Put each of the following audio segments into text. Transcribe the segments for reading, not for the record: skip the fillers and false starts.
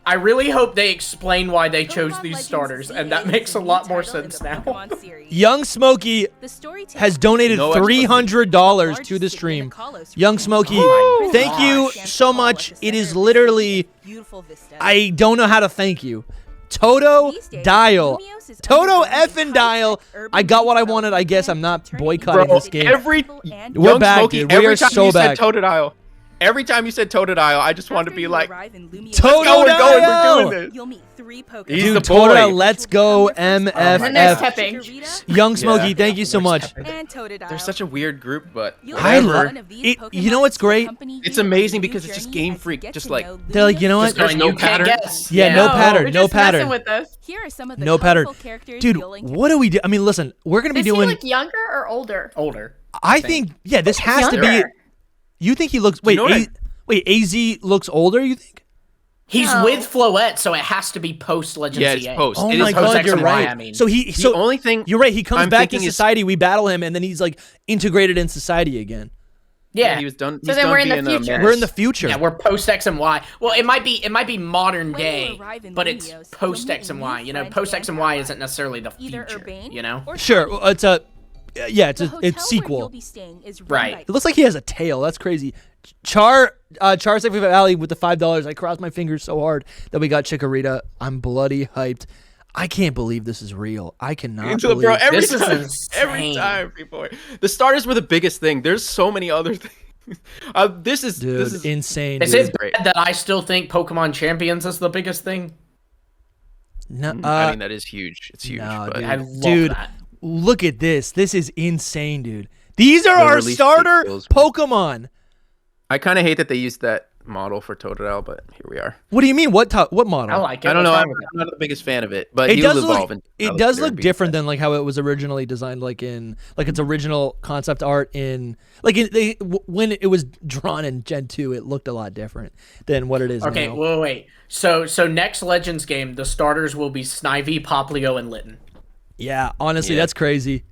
I really hope they explain why they chose these starters, and that makes a lot more sense now. Young Smokey has donated $300 to the stream. Young Smokey, thank you so much. It is literally, I don't know how to thank you. Toto Dial. Toto effing Dial. I got what I wanted. I guess I'm not boycotting this game. We're back, dude. We are so back. Toto Dial. Every time you said Totodile, I just wanted to be like, Totodile! We're doing this. You'll meet 3 Pokemon. Dude, Totodile, let's go MFF. Young Smokey, thank you so much. They're such a weird group, but I love it. You know what's great? It's amazing because it's just Game Freak. Just like, they're like, you know what? There's no pattern. Yeah, no pattern. No pattern. With us. Here are some of the no pattern. characters. Dude, what do we do? I mean, listen, we're going to be doing. Does he look younger or older? Older. I think, yeah, this has to be. You think he looks? Wait, wait. AZ looks older. You think? He's with Floette, so it has to be post Legends. Yeah, it's post. Oh my god, you're right. I mean. So the only thing you're right. He comes back in society. We battle him, and then he's like integrated in society again. Yeah, he was done. So then we're in the future. We're in the future. Yeah, we're post X and Y. Well, it might be modern day, but it's post X and Y. You know, post X and Y isn't necessarily the future. You know. Sure, it's a. Yeah, it's sequel. Right. It looks like he has a tail. That's crazy. Char Valley with the $5. I crossed my fingers so hard that we got Chikorita. I'm bloody hyped. I can't believe this is real. I cannot believe bro, this is insane. Every time, people. The starters were the biggest thing. There's so many other things. This is insane. Is it bad that I still think Pokemon Champions is the biggest thing? No, I mean that is huge. It's huge. No, but I love that. Look at this. This is insane, dude. These are our starter Pokemon. I kind of hate that they used that model for Totodile, but here we are. What do you mean? What model? I like it. I don't know. I'm not the biggest fan of it, but it does evolve. It does look different than like how it was originally designed, like its original concept art in when it was drawn in Gen 2. It looked a lot different than what it is now. Okay, wait. So next Legends game, the starters will be Snivy, Poplio, and Litten. Yeah, honestly, that's crazy.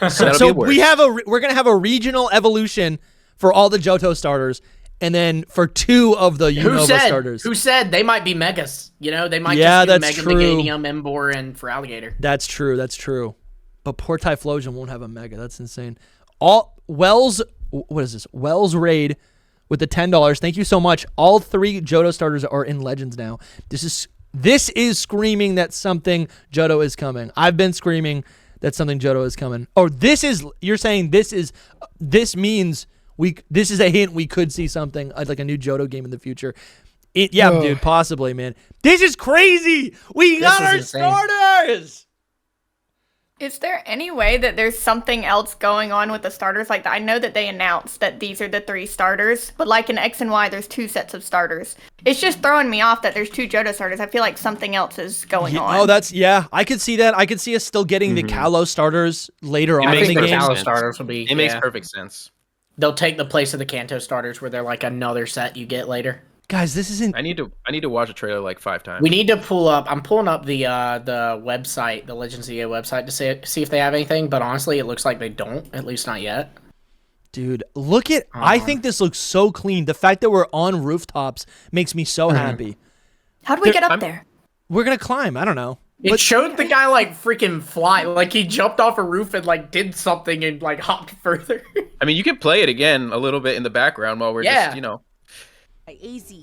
So we're gonna have a regional evolution for all the Johto starters, and then for 2 of the Unova starters. Who said they might be Megas? You know, they might just do Mega Meganium, Emboar, and for Alligator. That's true. But poor Typhlosion won't have a Mega. That's insane. Wells Raid with the $10. Thank you so much. All 3 Johto starters are in Legends now. This is screaming that something Johto is coming. I've been screaming that something Johto is coming. Oh, you're saying this means this is a hint we could see something like a new Johto game in the future. Dude, possibly, man. This is crazy. We got our starters. Is there any way that there's something else going on with the starters? Like, I know that they announced that these are the 3 starters, but like in X and Y, there's 2 sets of starters. It's just throwing me off that there's 2 Johto starters. I feel like something else is going on. Oh, I could see that. I could see us still getting the Kalos starters later on in the game. Kalos starters will be. It makes perfect sense. They'll take the place of the Kanto starters, where they're like another set you get later. Guys, this isn't. I need to watch a trailer like 5 times. We need to pull up. I'm pulling up the website, the Legends EA website, to see if they have anything. But honestly, it looks like they don't. At least not yet. Dude, look at. I think this looks so clean. The fact that we're on rooftops makes me so happy. How do we get up there? We're gonna climb. I don't know. It showed the guy like freaking fly, like he jumped off a roof and like did something and like hopped further. I mean, you can play it again a little bit in the background while we're just, AZ.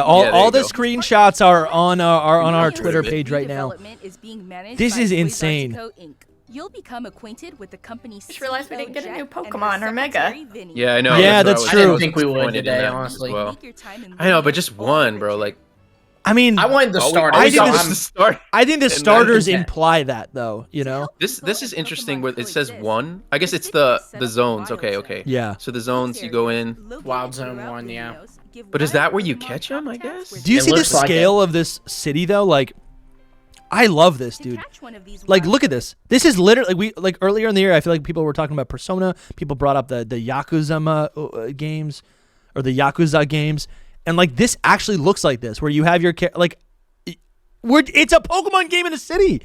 All the screenshots are on our Twitter page right now. This is insane. You'll become acquainted with the company's. Just realized we didn't get a new Pokemon or Mega. Yeah, I know. Yeah, that's true. I didn't think we would today, honestly. Well. I know, but just one, bro. Like, I mean, I wanted the starters. I think the starters imply that, though. You know, this is interesting. Where it says 1. I guess it's the zones. Okay. Yeah. So the zones you go in. Wild Zone 1, yeah. But is that where you catch them? I guess. Do you see the scale of this city though? Like, I love this, dude. Like, look at this. This is literally earlier in the year. I feel like people were talking about Persona. People brought up the Yakuza games, or the Yakuza games. And like this actually looks like this, where you have your it's a Pokemon game in a city,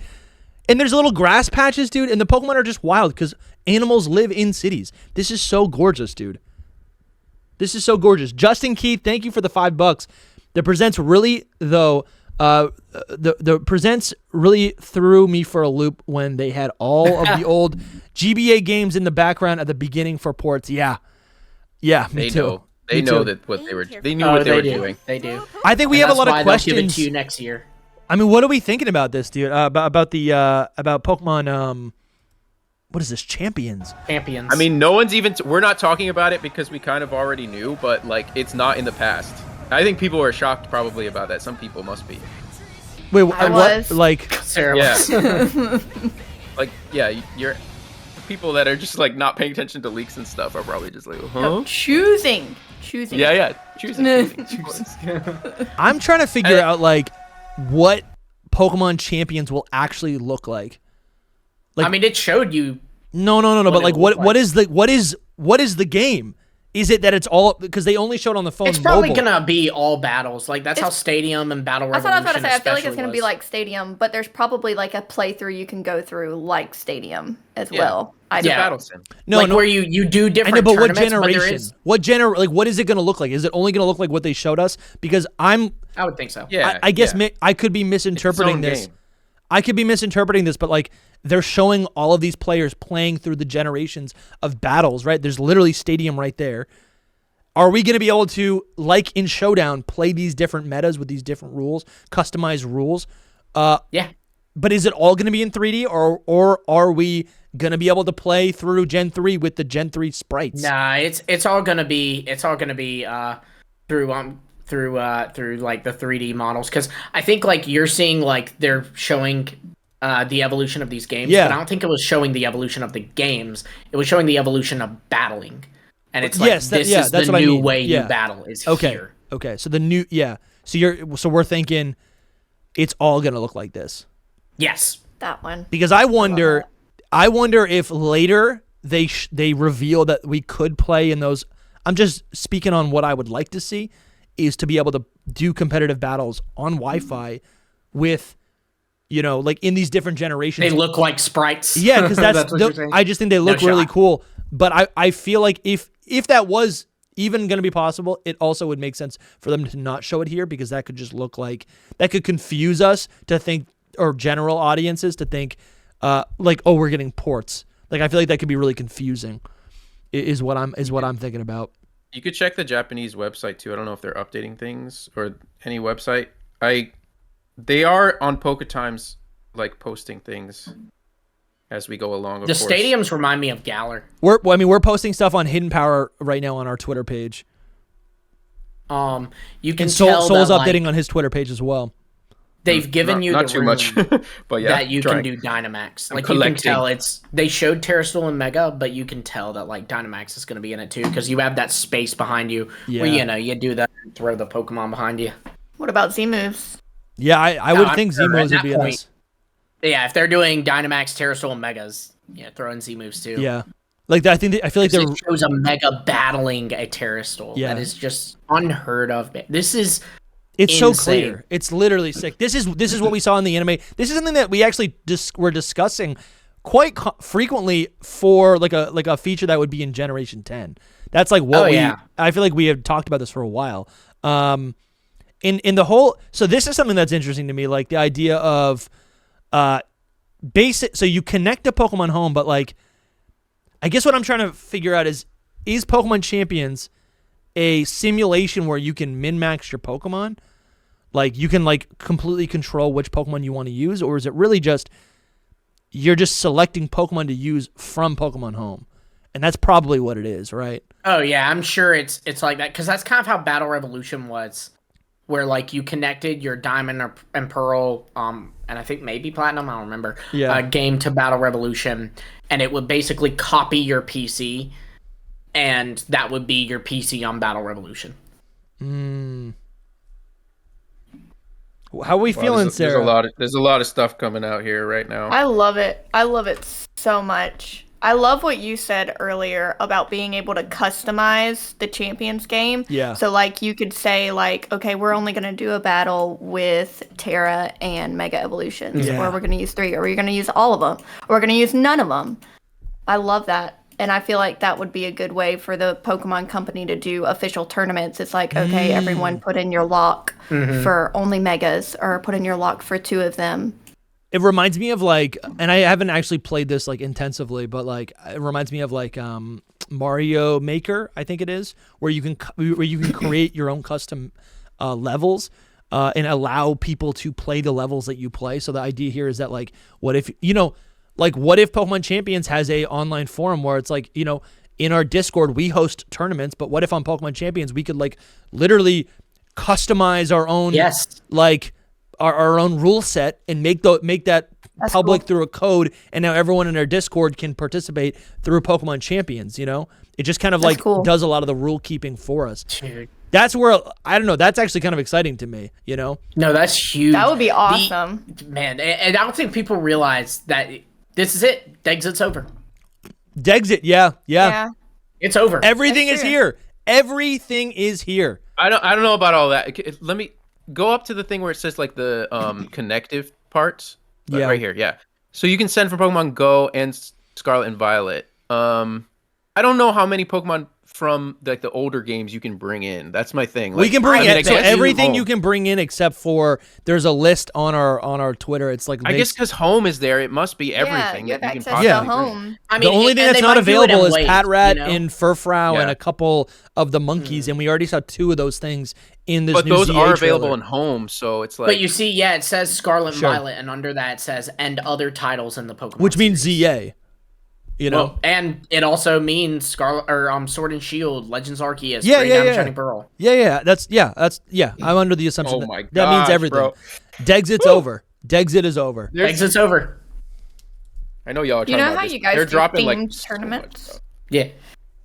and there's little grass patches, dude. And the Pokemon are just wild because animals live in cities. This is so gorgeous, dude. This is so gorgeous. Justin Keith, thank you for the $5. The presents really the presents really threw me for a loop when they had all of the old GBA games in the background at the beginning for ports. Yeah, me too. They know that what they were. They knew what they were doing. They do. I think we have a lot of questions. Give it to you next year. I mean, what are we thinking about this, dude? About Pokemon. What is this? Champions. I mean, no one's even. We're not talking about it because we kind of already knew, but like, it's not in the past. I think people are shocked probably about that. Some people must be. Wait, what? Like, Sarah yeah. Like, yeah, you're people that are just like not paying attention to leaks and stuff are probably just like, huh? No, choosing. Yeah, choosing. I'm trying to figure out like what Pokemon Champions will actually look like. I mean, it showed you. No. But like, what is the game? Is it that it's all because they only showed on the phone? It's probably mobile. gonna be all battles. Like that's how Stadium and Battle Revolution. That's what I was about to say. I feel like it's gonna be like Stadium, but there's probably like a playthrough you can go through like Stadium as well. It's a battle sim. No, where you do different. I know, but what tournaments, generation? Like, what is it gonna look like? Is it only gonna look like what they showed us? Because I would think so. Yeah, I guess I could be misinterpreting this. Game. I could be misinterpreting this, but like they're showing all of these players playing through the generations of battles, right? There's literally Stadium right there. Are we going to be able to, like in Showdown, play these different metas with these different rules, customized rules? Yeah. But is it all going to be in 3D, or are we going to be able to play through Gen 3 with the Gen 3 sprites? Nah, it's all going to be through like the 3D models, because I think like you're seeing like they're showing the evolution of these games. Yeah. But I don't think it was showing the evolution of the games. It was showing the evolution of battling. And it's like, yes, this is that's the what new I mean. way you battle is here. Okay. So the new, So we're thinking it's all gonna look like this. Yes. That one. Because I wonder if later they reveal that we could play in those. I'm just speaking on what I would like to see is to be able to do competitive battles on Wi-Fi with, like in these different generations. They look like sprites. Yeah, because that's what you're saying? I just think they look really cool. But I feel like if that was even going to be possible, it also would make sense for them to not show it here, because that could just look like, that could confuse us to think, or general audiences to think, like, oh, we're getting ports. Like, I feel like that could be really confusing. Is what I'm thinking about. You could check the Japanese website too. I don't know if they're updating things or any website. They are on Poketimes, like posting things as we go along. The stadiums remind me of Galar. We're posting stuff on Hidden Power right now on our Twitter page. You can Soul's that, updating on his Twitter page as well. They've given you not the too room much, but yeah, that you can do Dynamax. Like you can tell they showed Terrasol and Mega, but you can tell that like Dynamax is going to be in it too, because you have that space behind you where you do that and throw the Pokemon behind you. What about Z moves? Yeah, I would think Z moves would be in this. Yeah, if they're doing Dynamax, Terrasol, and Megas, throw in Z moves too. Yeah, like I feel like it shows a Mega battling a Terrasol. Yeah, that is just unheard of. This is. It's insane. So clear. It's literally sick. This is what we saw in the anime. This is something that we actually were discussing quite frequently for like a feature that would be in Generation 10. That's like what I feel like we have talked about this for a while. In the whole, so this is something that's interesting to me, like the idea of basic. So you connect to Pokemon Home, but like, I guess what I'm trying to figure out is Pokemon Champions a simulation where you can min-max your Pokemon? Like, you can, like, completely control which Pokemon you want to use? Or is it really just, you're just selecting Pokemon to use from Pokemon Home? And that's probably what it is, right? Oh, yeah, I'm sure it's like that. Because that's kind of how Battle Revolution was. Where, like, you connected your Diamond and Pearl, and I think maybe Platinum, I don't remember, game to Battle Revolution. And it would basically copy your PC. And that would be your PC on Battle Revolution. How are we feeling, Sarah? There's a lot of stuff coming out here right now. I love it. I love it so much. I love what you said earlier about being able to customize the Champions game. Yeah. So, like, you could say, like, okay, we're only going to do a battle with Terra and Mega Evolutions. Or we're going to use 3. Or we're going to use all of them. Or we're going to use none of them. I love that. And I feel like that would be a good way for the Pokemon Company to do official tournaments. It's like, okay, everyone put in your lock for only Megas, or put in your lock for 2 of them. It reminds me of like, and I haven't actually played this like intensively, but like it reminds me of like Mario Maker, I think it is, where you can create your own custom levels and allow people to play the levels that you play. So the idea here is that like, what if Pokemon Champions has a online forum where it's like, you know, in our Discord we host tournaments, but what if on Pokemon Champions we could like literally customize our own like our own rule set and make that public through a code, and now everyone in our Discord can participate through Pokemon Champions, you know? It just kind of does a lot of the rule keeping for us. That's where, I don't know, that's actually kind of exciting to me, you know? No, that's huge. That would be awesome. Man, and I don't think people realize that this is it. DexIt's over. DexIt, yeah. It's over. Everything is here. Everything is here. I don't know about all that. Let me go up to the thing where it says like the connective parts. Yeah. Right here, yeah. So you can send for Pokemon Go and Scarlet and Violet. I don't know how many Pokemon from like the older games you can bring in. That's my thing. Like, we can bring in so everything you can bring in except for there's a list on our Twitter. It's like I guess because home is there, it must be everything you have that you can access possibly to home. I mean, the only thing that's not available is Patrat and Furfrou Yeah. and a couple of the monkeys, and we already saw 2 of those things in this. But new those ZA are trailer. available in home, so it's like. But you see, it says Scarlet and Violet, and under that it says and other titles in the Pokemon. Which means series. ZA. You know, well, and it also means Scarlet or Sword and Shield, Legends Arceus, Shining Pearl. That's I'm under the assumption that means everything. Bro. DexIt's over. DexIt is over. DexIt's over. I know y'all are You talking know about how this. you guys They're do dropping like themed so much tournaments? stuff. Yeah.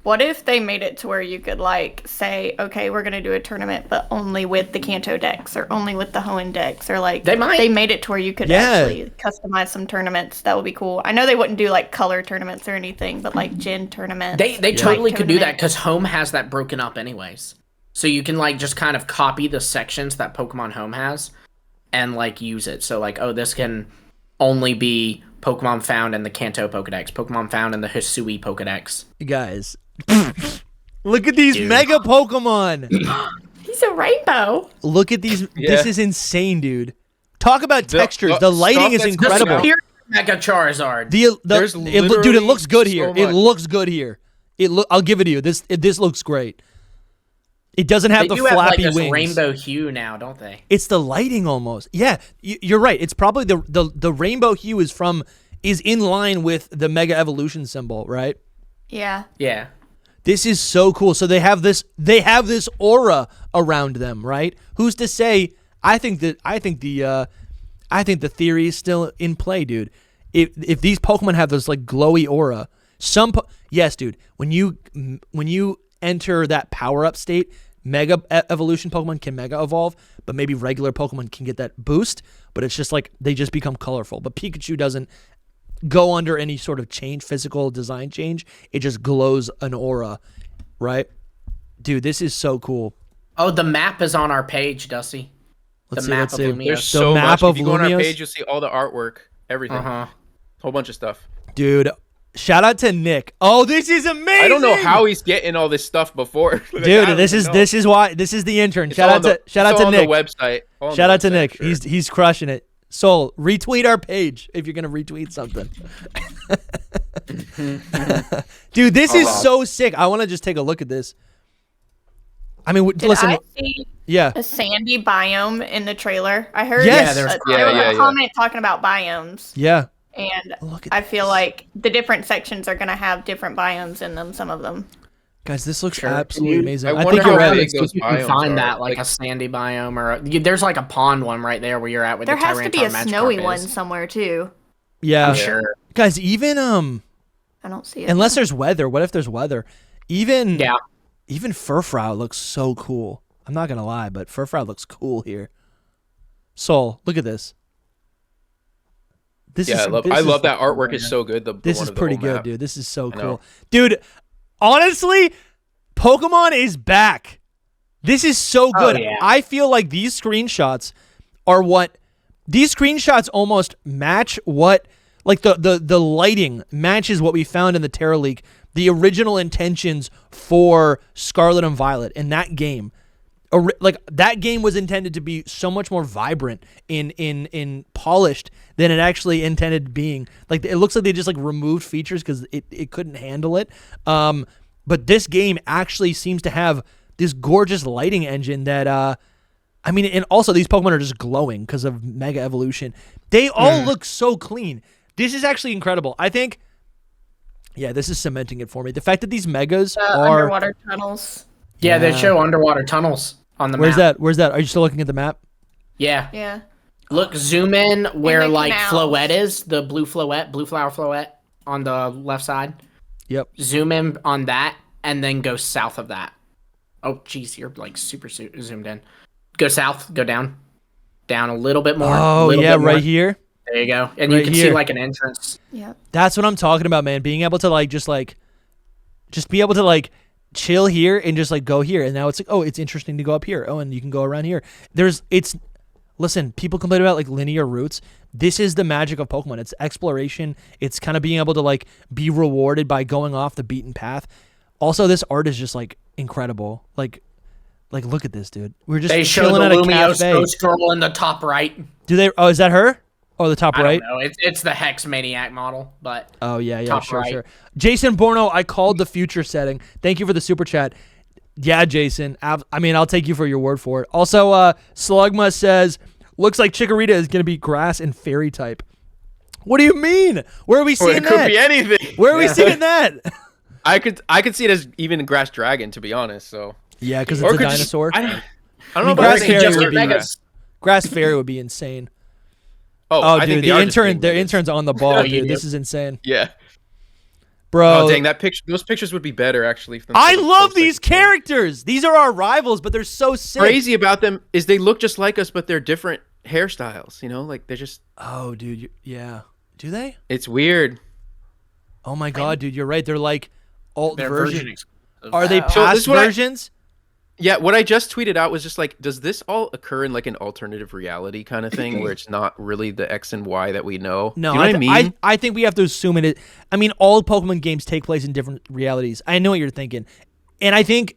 What if they made it to where you could like say, okay, we're gonna do a tournament, but only with the Kanto decks, or only with the Hoenn decks, or like They might. They made it to where you could actually customize some tournaments. That would be cool. I know they wouldn't do like color tournaments or anything, but like gin tournaments. They totally could do that because Home has that broken up anyways. So you can like just kind of copy the sections that Pokemon Home has and like use it. So like, oh, this can only be Pokemon found in the Kanto Pokedex, Pokemon found in the Hisui Pokedex. Guys, look at these mega Pokemon. He's a rainbow. Look at these. Yeah. This is insane, dude. Talk about textures. The lighting is incredible. The Mega Charizard. Dude, it looks good here. It looks good here. I'll give it to you. This looks great. It doesn't have the flappy like wings. Rainbow hue now, don't they? It's the lighting almost. Yeah, you're right. It's probably the rainbow hue is in line with the Mega Evolution symbol, right? Yeah. Yeah. This is so cool. So they have this aura around them, right? Who's to say? I think the theory is still in play, dude. If these Pokemon have this like glowy aura, yes, dude. When you enter that power up state, Mega Evolution Pokemon can Mega Evolve, but maybe regular Pokemon can get that boost. But it's just like they just become colorful. But Pikachu doesn't go under any sort of physical design change. It just glows an aura, right? Dude, this is so cool. Oh, the map is on our page, Dusty. Let's see. Lumiose. There's so much. If you go on our page, you'll see all the artwork, everything, whole bunch of stuff. Dude, shout out to Nick. Oh, this is amazing. I don't know how he's getting all this stuff before. Dude, this is the intern. Shout out to Nick. Shout out to Nick. Sure. He's crushing it. Soul, retweet our page if you're gonna retweet something. Dude, this is so sick. I want to just take a look at this. I mean, listen. I see a sandy biome in the trailer? I heard there was a comment talking about biomes. Yeah. And I feel like the different sections are going to have different biomes in them, some of them. Guys, this looks absolutely amazing. I think you're right. You can find that, like a sandy biome, or there's like a pond one right there where you're at with the Tyranitar Magikarp. There has to be a snowy one somewhere, too. Yeah. I'm sure. Guys, even, I don't see it. Unless there's weather. What if there's weather? Even Furfrou looks so cool. I'm not going to lie, but Furfrou looks cool here. Soul, look at this. I love that artwork. Is so good. This is pretty good, dude. This is so cool. Dude, honestly, Pokemon is back. This is so good. Oh, yeah. I feel like these screenshots almost match what, like the lighting matches what we found in the Terra Leak the original intentions for Scarlet and Violet in that game. Like that game was intended to be so much more vibrant in polished than it actually intended being. Like it looks like they just like removed features because it couldn't handle it. But this game actually seems to have this gorgeous lighting engine that I mean, and also these Pokemon are just glowing because of Mega Evolution. They all look so clean. This is actually incredible. I think, yeah, this is cementing it for me. The fact that these Megas are underwater tunnels. Yeah, they show underwater tunnels on the map. Where's that? Are you still looking at the map? Yeah. Yeah. Look, zoom in where the like canals. Floette is, the blue flower Floette on the left side. Yep. Zoom in on that and then go south of that. Oh, geez, you're like super zoomed in. Go south, go down. Down a little bit more. Oh, yeah, right more. here. There you go. And Right you can here. see like an entrance. Yeah. That's what I'm talking about, man. Being able to just be able to like chill here and just like go here. And now it's like, oh, it's interesting to go up here. Oh, and you can go around here. Listen, people complain about like linear routes. This is the magic of Pokemon. It's exploration. It's kind of being able to like be rewarded by going off the beaten path. Also, this art is just like incredible. Like look at this, dude. We're just They show chilling the at a cafe. Lumiose girl in the top right. Do they? Oh, is that her? Oh, the top I right. don't know. It's the Hex Maniac model, but Oh yeah, top sure, right. sure. Jason Borno, I called the future setting. Thank you for the super chat. Yeah, Jason. I mean, I'll take you for your word for it. Also, Slugma says, looks like Chikorita is going to be grass and fairy type. What do you mean? Where are we seeing It that? could be anything. Where are we seeing that? I could see it as even grass dragon, to be honest. So Yeah, because Or it's a could just- dinosaur. I don't know mean, about grass saying fairy just would be- grass. Grass fairy would be insane. Oh, Oh, I dude, think the they are just being their Megas. intern's on the ball, Oh, you dude. do. This is insane, Yeah. bro. Oh dang, those pictures would be better actually. If them I photos love posted. these characters. These are our rivals, but they're so sick. Crazy about them is they look just like us, but they're different hairstyles. You know, like they're just. Oh, dude, yeah. Do they? It's weird. Oh my god, dude, you're right. They're like alt Their version. version Are they So this past is what versions? Yeah, what I just tweeted out was just like, does this all occur in like an alternative reality kind of thing where it's not really the X and Y that we know? No, Do you know what I mean? I think we have to assume it. I mean, all Pokemon games take place in different realities. I know what you're thinking, and I think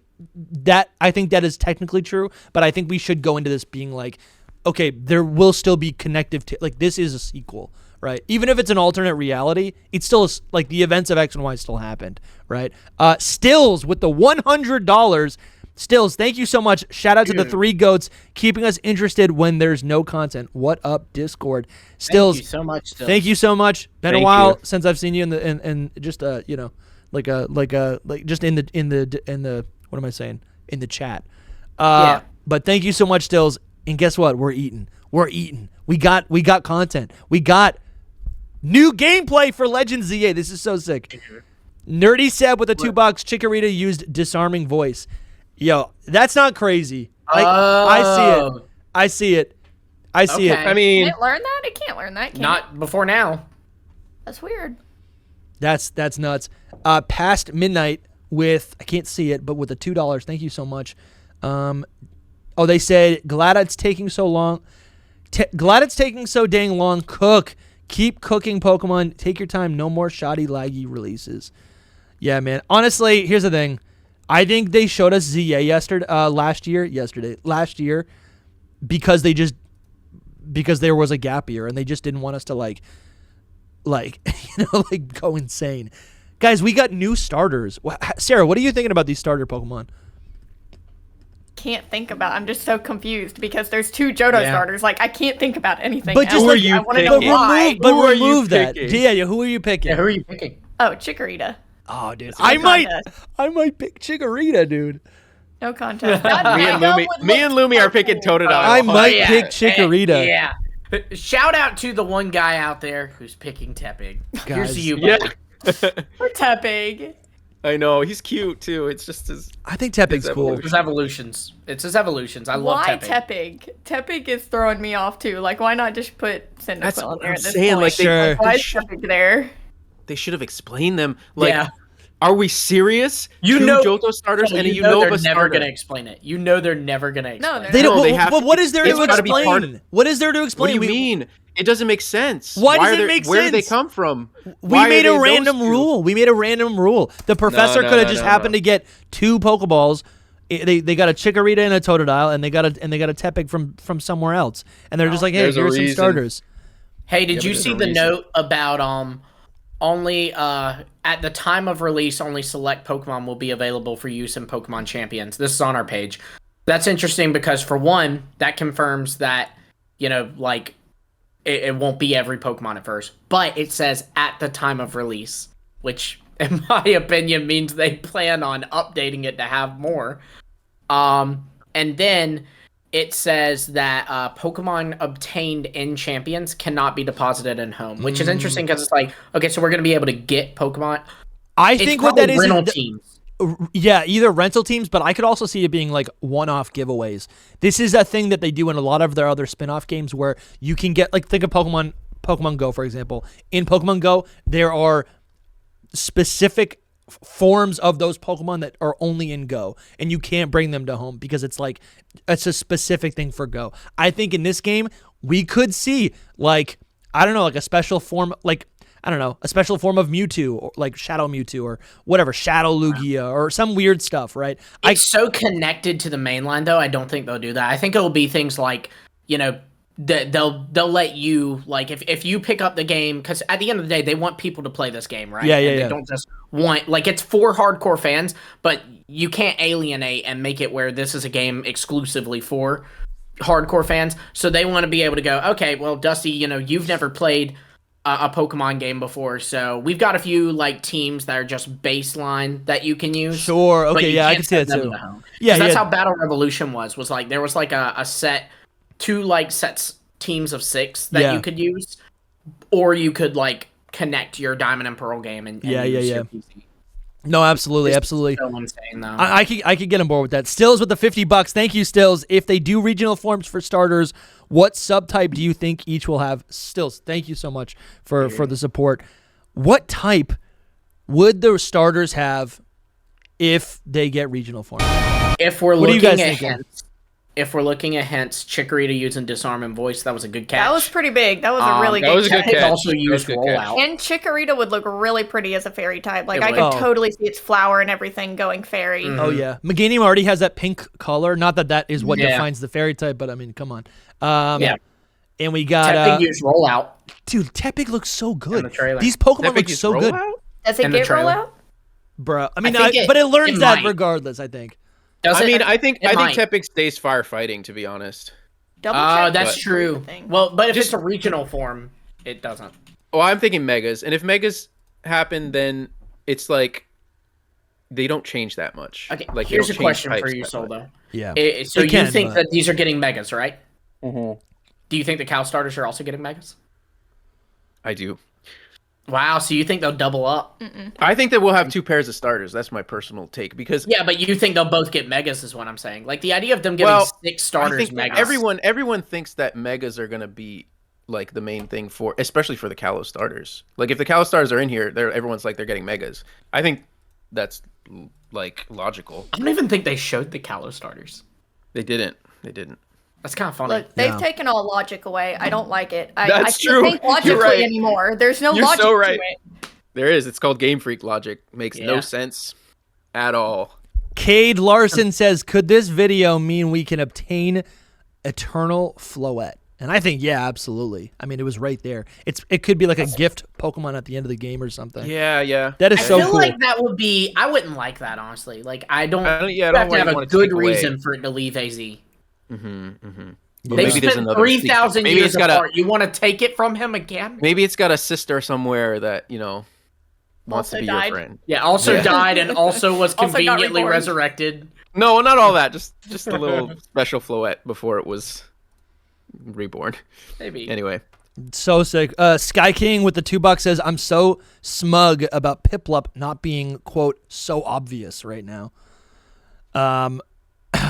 that is technically true. But I think we should go into this being like, okay, there will still be connective. Like this is a sequel, right? Even if it's an alternate reality, it's still like the events of X and Y still happened, right? Stills with the $100. Stills, thank you so much. Shout out to the 3 goats keeping us interested when there's no content. What up, Discord? Stills, Thank you so much. Stills. thank you so much. Been a Thank while you. since I've seen you in the in just you know, like just in the what am I saying? In the chat. Yeah. But thank you so much, Stills. And guess what? We're eating. We got content. We got new gameplay for Legends ZA. This is so sick. Nerdy Seb with a $2. Chikorita used disarming voice. Yo, that's not crazy. I see it. Okay. I mean, Can't learn that? It can't learn that, can it? Not before now. That's weird. That's nuts. Past midnight with, I can't see it, but with the $2. Thank you so much. They said glad it's taking so long. Glad it's taking so dang long. Keep cooking, Pokemon. Take your time. No more shoddy laggy releases. Yeah, man. Honestly, here's the thing. I think they showed us ZA last year because there was a gap year and they just didn't want us to like go insane. Guys, we got new starters. Sarah, what are you thinking about these starter Pokemon? Can't think about. I'm just so confused because there's 2 Johto starters. Like I can't think about anything. But just else. Who are you I want to know picking? why. Remove that. picking? Yeah, who are you picking? Yeah, who are you picking? Oh, Chikorita. Oh, dude, No contest. I might pick Chikorita, dude. No contest. me and Lumi are picking Totodile. I might yeah. pick Chikorita. Yeah. Shout out to the one guy out there who's picking Tepig. Here's Guys. to you, Yeah, buddy. We're Tepig. I know he's cute too. It's just his. I think Tepig's His cool. evolution. His evolutions. It's his evolutions. I love Why Tepig. Tepig? Tepig is throwing me off too. Like, why not just put Cyndaquil That's in what there I'm at this saying. point? Like Sure. Why is Tepig there? they should have explained them. Like Yeah. Are we serious? You Two know, Johto starters and a they're Unova never starter. gonna explain it. You know they're never gonna explain it. They don't. No, they have What is there it's to gotta be part explain? What is there to What explain? do you mean? It doesn't make sense. Why does are it they- make Where did they sense? come from? We Why made are a they random those two? rule. We made a random rule. The professor no, could have no, just no, happened no. to get 2 Pokeballs. They got a Chikorita and a Totodile, and they got a Tepig from somewhere else, and they're just like, hey, There's a here's some reason. starters. Hey, did Yeah, you but there's see a the reason. note about only at the time of release, only select Pokemon will be available for use in Pokemon Champions. This is on our page. That's interesting because for one, that confirms that, like it won't be every Pokemon at first, but it says at the time of release, which in my opinion means they plan on updating it to have more. And then it says that Pokemon obtained in Champions cannot be deposited in home, which is interesting because it's like, okay, so we're going to be able to get Pokemon. I It's think what that probably is rental teams. Yeah, either rental teams, but I could also see it being like one-off giveaways. This is a thing that they do in a lot of their other spin-off games where you can get, like, think of Pokemon Go, for example. In Pokemon Go, there are specific forms of those Pokemon that are only in Go, and you can't bring them to home because it's a specific thing for Go. I think in this game, we could see, like, I don't know, like a special form, like, I don't know, a special form of Mewtwo, or like Shadow Mewtwo, or whatever, Shadow Lugia, or some weird stuff, right? It's so connected to the mainline, though. I don't think they'll do that. I think it'll be things like, they'll let you, like, if you pick up the game, because at the end of the day, they want people to play this game, right? Yeah. They don't just want, like, it's for hardcore fans, but you can't alienate and make it where this is a game exclusively for hardcore fans. So they want to be able to go, okay, well, Dusty, you've never played a Pokemon game before, so we've got a few, like, teams that are just baseline that you can use. Sure, but okay, you yeah, I can't can see that send too. them to home. Yeah, that's yeah. how Battle Revolution was like, there was like a set, 2 like sets, teams of 6 that you could use, or you could like connect your Diamond and Pearl game and use your PC. No, absolutely. So insane, though. I could get on board with that. Stills with the $50. Thank you, Stills. If they do regional forms for starters, what subtype do you think each will have? Stills, thank you so much for the support. What type would the starters have if they get regional forms? If we're What are you looking guys at thinking? hints, Chikorita using Disarm and Voice, that was a good catch. That was pretty big. That was a really that good was a good catch. catch. Also That was used a good catch. Rollout. And Chikorita would look really pretty as a fairy type. Like, It I would. could Oh. totally see its flower and everything going fairy. Oh, yeah. Meganium already has that pink color. Not that is what Yeah. defines the fairy type, but I mean, come on. Yeah. And we got... Tepig used Rollout. dude, Tepig looks so In good. the trailer. These Pokemon Tepig look used so good. rollout? Does it And the get trailer. rollout? Bro, I mean, think but it learns that might. regardless, I think. Does I it? mean, I think It might. Tepig stays firefighting, to be honest. Double check. That's the true. thing. Well, but if Just- it's a regional form, it doesn't. Well, I'm thinking megas, and if megas happen, then it's like they don't change that much. Okay, like they here's a don't change question types for you, that Sol, much. though. Yeah. So They you can, think but- that these are getting megas, right? Mm-hmm. Do you think the cow starters are also getting megas? I do. Wow, so you think they'll double up? I think that we'll have 2 pairs of starters. That's my personal take because Yeah, but you think they'll both get megas is what I'm saying. Like the idea of them getting 6 I starters think megas. everyone thinks that megas are gonna be like the main thing for, especially for the Kalos starters. Like if the Kalos starters are in here, everyone's like they're getting megas. I think that's like logical. I don't even think they showed the Kalos starters. They didn't. They didn't. That's kind of funny. Look, they've Yeah. taken all logic away. I don't like it. I That's can't true. think logically You're right. anymore. There's no You're logic so right. to it. There is. It's called Game Freak logic. Makes no Yeah. sense at all. Cade Larson says, could this video mean we can obtain Eternal Floette? And I think, yeah, absolutely. I mean, it was right there. It could be like a gift Pokemon at the end of the game or something. Yeah, yeah. That is I so feel cool. like that would be. I wouldn't like that, honestly. Like I don't. I don't- yeah, I you don't have to really have a wanna take good away. reason for it to leave AZ. Mm-hmm, mm-hmm. Yeah. They Maybe there's spent another 3,000 maybe years it's got apart. You want to take it from him again? Maybe it's got a sister somewhere that wants Also to be died. your friend. Yeah. Also Yeah. died and also was Also got conveniently reborn. resurrected. No, not all that. Just a little special Floette before it was reborn. Maybe. Anyway, So sick. Sky King with the $2 says, I'm so smug about Piplup not being, quote, so obvious right now.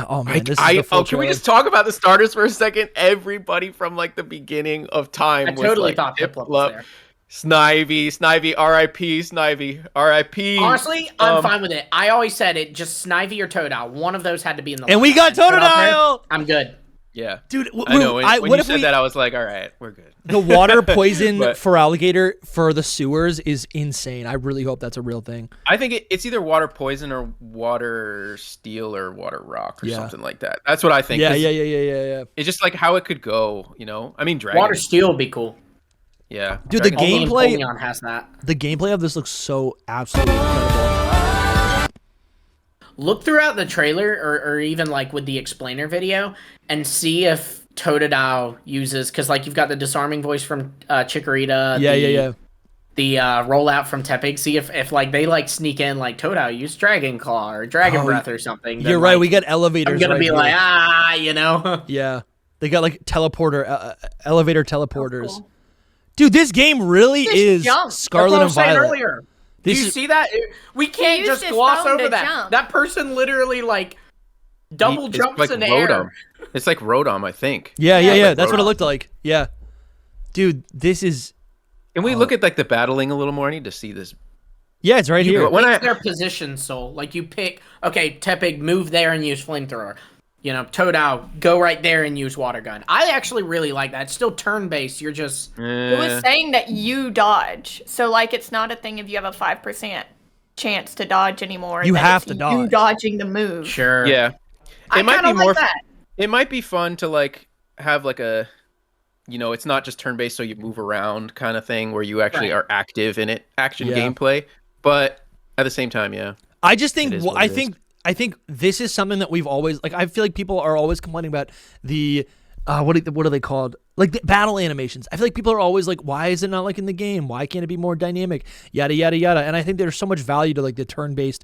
Oh man, this is the full can we trailer. just talk about the starters for a second? Everybody from like the beginning of time I was totally like thought Piplup was there. Snivy, R.I.P. Snivy, R.I.P. Honestly, I'm fine with it. I always said it, just Snivy or Totodile. One of those had to be in the. And we got Totodile. I'm good. Yeah, dude. I know. When you said that, I was like, all right, we're good. The water poison for alligator for the sewers is insane. I really hope that's a real thing. I think it's either water poison or water steel or water rock or something like that. That's what I think. Yeah. It's just like how it could go, you know? I mean, dragon. Water steel would be cool. Yeah. Dude, the gameplay has that. The gameplay of this looks so absolutely incredible. Look throughout the trailer or even like with the explainer video and see if Totodile uses, because like you've got the disarming voice from Chikorita. The rollout from Tepig. See if like they like sneak in like Totodile use Dragon Claw or Dragon Breath or something. You're right. We got elevators. I'm gonna be here. like you know. Yeah, they got like elevator teleporters. Cool. Dude, this game really is Scarlet and Violet. Earlier. Do you see that? We can't just gloss over that. Jump. That person literally like double jumps like in the air. It's like Rotom, I think. Yeah. Like that's what it looked like. Yeah. Dude, this is... Can we look at like the battling a little more? I need to see this. Yeah, it's right here. Their position, Soul. Like you pick, okay, Tepig, move there and use Flamethrower. You know, Totodile, go right there and use Water Gun. I actually really like that. It's still turn-based. You're just... It was saying that you dodge. So, like, it's not a thing if you have a 5% chance to dodge anymore. You have to dodge. You dodging the move. Sure. Yeah. It might be more... that. It might be fun to, like, have, like, a... You know, it's not just turn-based so you move around kind of thing where you actually are active in it. Action gameplay. But at the same time, I just think... I think this is something that we've always like. I feel like people are always complaining about the what are they called? Like the battle animations. I feel like people are always like, why is it not like in the game? Why can't it be more dynamic? Yada yada yada. And I think there's so much value to like the turn-based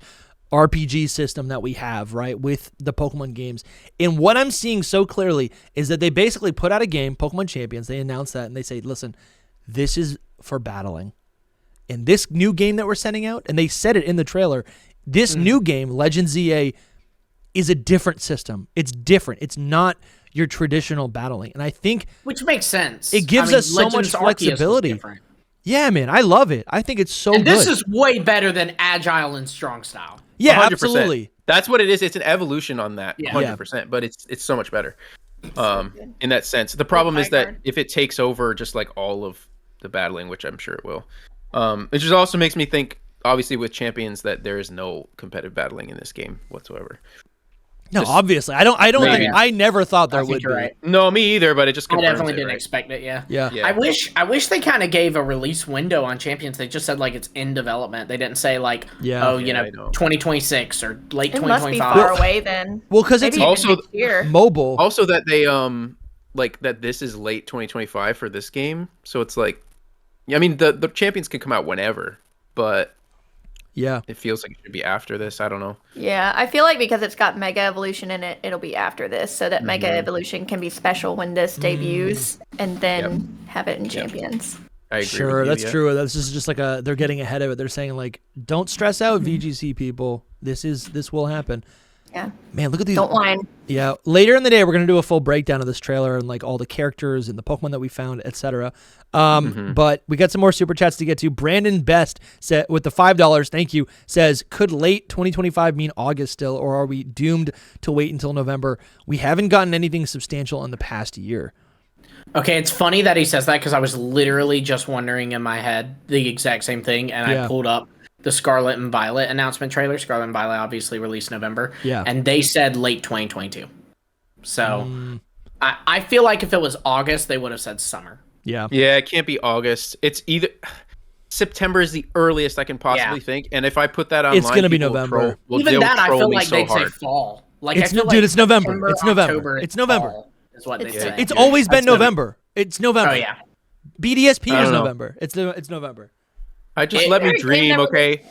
RPG system that we have, right, with the Pokemon games. And what I'm seeing so clearly is that they basically put out a game, Pokemon Champions. They announced that and they say, listen, this is for battling. And this new game that we're sending out, and they said it in the trailer. This new game, Legends ZA, is a different system. It's different. It's not your traditional battling. And I think... Which makes sense. It gives us so much flexibility. Yeah, man. I love it. I think it's so good. And this is way better than Agile and Strong Style. Yeah, 100%. Absolutely. That's what it is. It's an evolution on that, 100%. But it's so much better in that sense. The problem is that if it takes over just like all of the battling, which I'm sure it will, it just also makes me think... Obviously, with Champions, that there is no competitive battling in this game whatsoever. No, obviously, I don't think I never thought there would be. Right. No, me either. But it just I definitely didn't expect it. Yeah. I wish they kind of gave a release window on Champions. They just said like it's in development. They didn't say like 2026 or late 2025. It must be far away then. Well, because it's also mobile. Also, that they like that this is late 2025 for this game. So it's like, I mean, the Champions can come out whenever, but. Yeah. It feels like it should be after this. I don't know. Yeah, I feel like because it's got Mega Evolution in it, it'll be after this, so that Mega Evolution can be special when this debuts, and then have it in Champions. I agree. Sure, that's true. This is just like they're getting ahead of it. They're saying like, don't stress out, VGC people. This will happen. Yeah. Man, look at these. Don't whine. Yeah. Later in the day, we're gonna do a full breakdown of this trailer and like all the characters and the Pokemon that we found, etc. But we got some more super chats to get to. Brandon Best said with the $5, thank you, says, could late 2025 mean August still, or are we doomed to wait until November? We haven't gotten anything substantial in the past year. Okay, it's funny that he says that because I was literally just wondering in my head the exact same thing, and I pulled up the Scarlet and Violet announcement trailer. Scarlet and Violet obviously released November. Yeah. And they said late 2022. So I feel like if it was August, they would have said summer. Yeah. Yeah, it can't be August. It's either September is the earliest I can possibly think. And if I put that online, it's going to be November. Even that, I feel like they'd say fall. Like, it's it's November. It's November. It's November. Is what they say. It's always been November. It's November. Oh, yeah. BDSP is November. It's November. Let me dream, okay?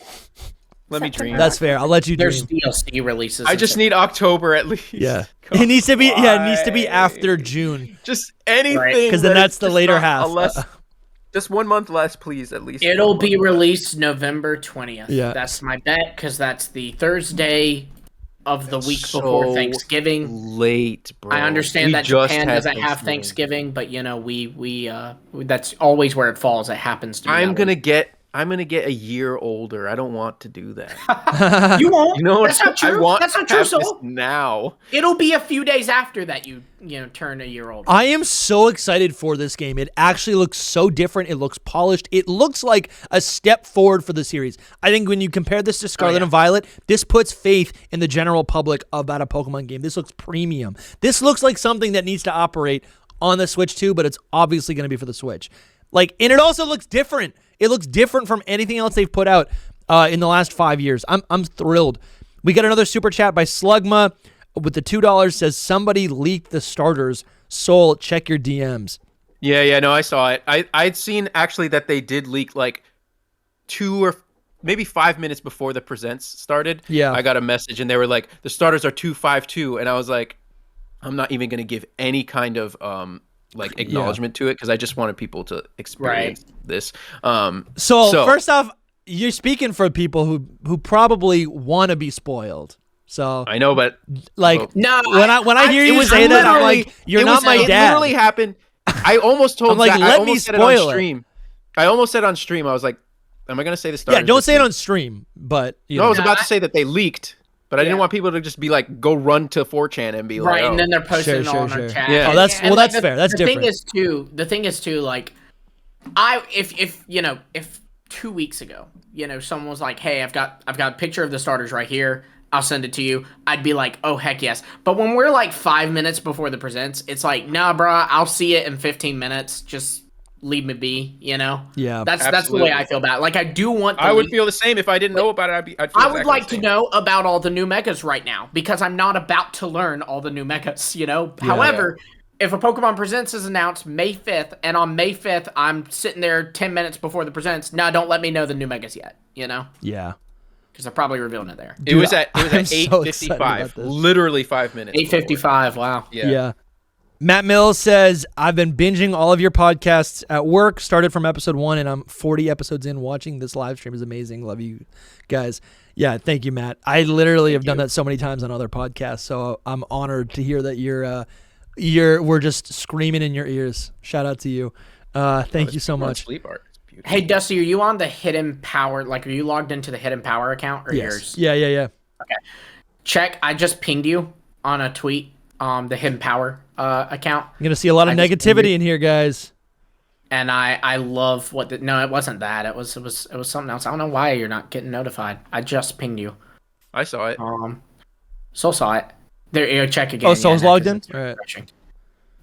Let me dream. That's fair. I'll let you dream. There's DLC releases. I just need October at least. Yeah. It needs to be. Yeah, it needs to be after June. Just anything. Because then that's the later half. Just 1 month less, please, at least. It'll be released November 20th. Yeah. That's my bet because that's the Thursday of the week before Thanksgiving. Late, bro. I understand that Japan doesn't have Thanksgiving, but you know, we that's always where it falls. It happens to be. I'm gonna get a year older. I don't want to do that. You won't. You know, that's not true. That's not true. So now it'll be a few days after that you turn a year older. I am so excited for this game. It actually looks so different. It looks polished. It looks like a step forward for the series. I think when you compare this to Scarlet and Violet, this puts faith in the general public about a Pokemon game. This looks premium. This looks like something that needs to operate on the Switch too, but it's obviously going to be for the Switch. And it also looks different. It looks different from anything else they've put out in the last 5 years. I'm thrilled. We got another super chat by Slugma with the $2. Says somebody leaked the starters. Soul, check your DMs. Yeah, no, I saw it. I'd seen actually that they did leak like 2 or maybe 5 minutes before the presents started. Yeah, I got a message and they were like, the starters are 252, and I was like, I'm not even gonna give any kind of acknowledgement to it because I just wanted people to experience this. So first off, you're speaking for people who probably want to be spoiled. So I know, but no. When I hear you say that, I'm like, you're not my dad. It literally happened. I almost told Zach, I almost said it on stream. I almost said on stream. I was like, am I gonna say the starters? Yeah, don't say it on stream. But I was about to say that they leaked. But I didn't want people to just be like, go run to 4chan and be like, right, and then they're posting it all on our chat. Yeah. Oh, that's fair. That's different. The thing is too, like, if 2 weeks ago, someone was like, hey, I've got a picture of the starters right here, I'll send it to you, I'd be like, oh heck yes. But when we're like 5 minutes before the presents, it's like, nah, bro, I'll see it in 15 minutes. Just leave me be, Yeah, that's the way I feel about it. Like, I do want. I would feel the same if I didn't know about it. I would like to know about all the new megas right now because I'm not about to learn all the new megas. However, if a Pokemon Presents is announced May 5th, and on May 5th I'm sitting there 10 minutes before the Presents, don't let me know the new megas yet. Yeah. Because they're probably revealing it there. It was at 8:55, literally 5 minutes. 8:55. Wow. Yeah. Matt Mills says, I've been binging all of your podcasts at work, started from episode 1, and I'm 40 episodes in. Watching this live stream is amazing. Love you guys. Yeah, thank you, Matt. I literally have done that so many times on other podcasts, so I'm honored to hear that we're just screaming in your ears. Shout out to you. Thank you so much. Sleep art. It's beautiful. Hey, Dusty, are you on the Hidden Power? Like, are you logged into the Hidden Power account or yours? Yeah. Okay. Check. I just pinged you on a tweet. The Hidden Power account. I'm gonna see a lot of negativity in here, guys. And I love no, it wasn't that. It was something else. I don't know why you're not getting notified. I just pinged you. I saw it. Soul saw it. There, check again. Oh, Soul's logged in. All right.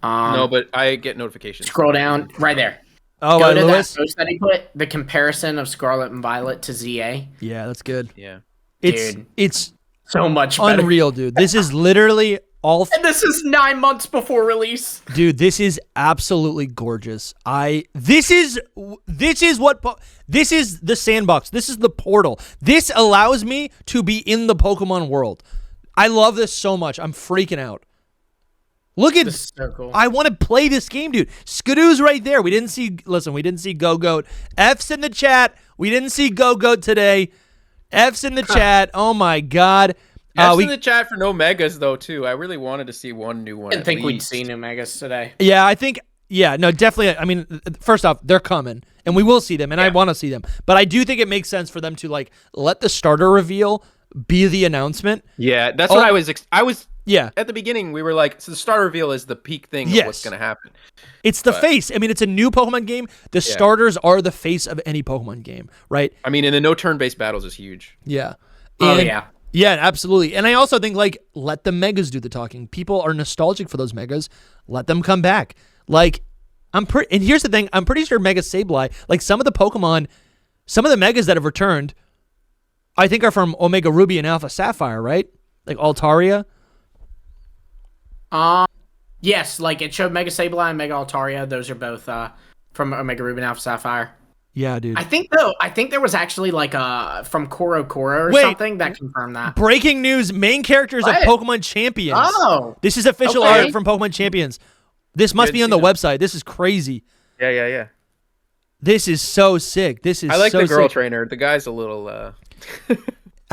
No, but I get notifications. Scroll down right there. Oh, go to Lewis? that post that he put. The comparison of Scarlet and Violet to ZA. Yeah, that's good. Yeah, it's so much better. Unreal, dude. This is literally. And this is 9 months before release. Dude, this is absolutely gorgeous. This is the sandbox. This is the portal. This allows me to be in the Pokemon world. I love this so much. I'm freaking out. Look at this. Is so cool. I want to play this game, dude. Skidoo's right there. We didn't see Gogoat. F's in the chat. We didn't see Gogoat today. F's in the chat. Oh my god. F's in the chat for no megas though too. I really wanted to see one new one. I didn't think we'd see new megas today. Yeah, I think. Yeah, no, definitely. I mean, first off, they're coming, and we will see them, and I want to see them. But I do think it makes sense for them to let the starter reveal be the announcement. Yeah, that's what I was. Yeah. At the beginning, we were like, so the starter reveal is the peak thing of what's going to happen. It's the face. I mean, it's a new Pokemon game. The starters are the face of any Pokemon game, right? I mean, and the no turn-based battles is huge. Yeah. Yeah, absolutely. And I also think, let the megas do the talking. People are nostalgic for those megas. Let them come back. And here's the thing. I'm pretty sure Mega Sableye, some of the megas that have returned, I think are from Omega Ruby and Alpha Sapphire, right? Like Altaria. Yes, it showed Mega Sableye and Mega Altaria. Those are both from Omega Ruby and Alpha Sapphire. Yeah, dude. I think there was actually from Koro or something that confirmed that. Breaking news: main characters of Pokemon Champions. Oh, this is official art from Pokemon Champions. This must be on the website. This is crazy. Yeah. This is so sick. I like the girl trainer. The guy's a little.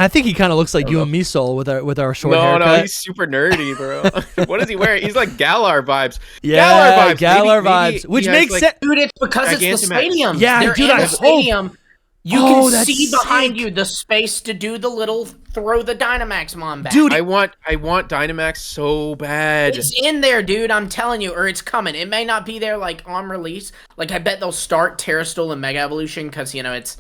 I think he kind of looks like you and me, Soul, with our short haircut. No, he's super nerdy, bro. What is he wearing? He's like Galar vibes. Yeah, Galar vibes, which makes sense. Dude, it's because it's the stadium. Yeah, they're dude, in the stadium. You can see sick. behind you the space to do the little throw the Dynamax Mon back. Dude, I want Dynamax so bad. It's in there, dude. I'm telling you, or it's coming. It may not be there like on release. Like I bet they'll start Terrasteel and Mega Evolution because it's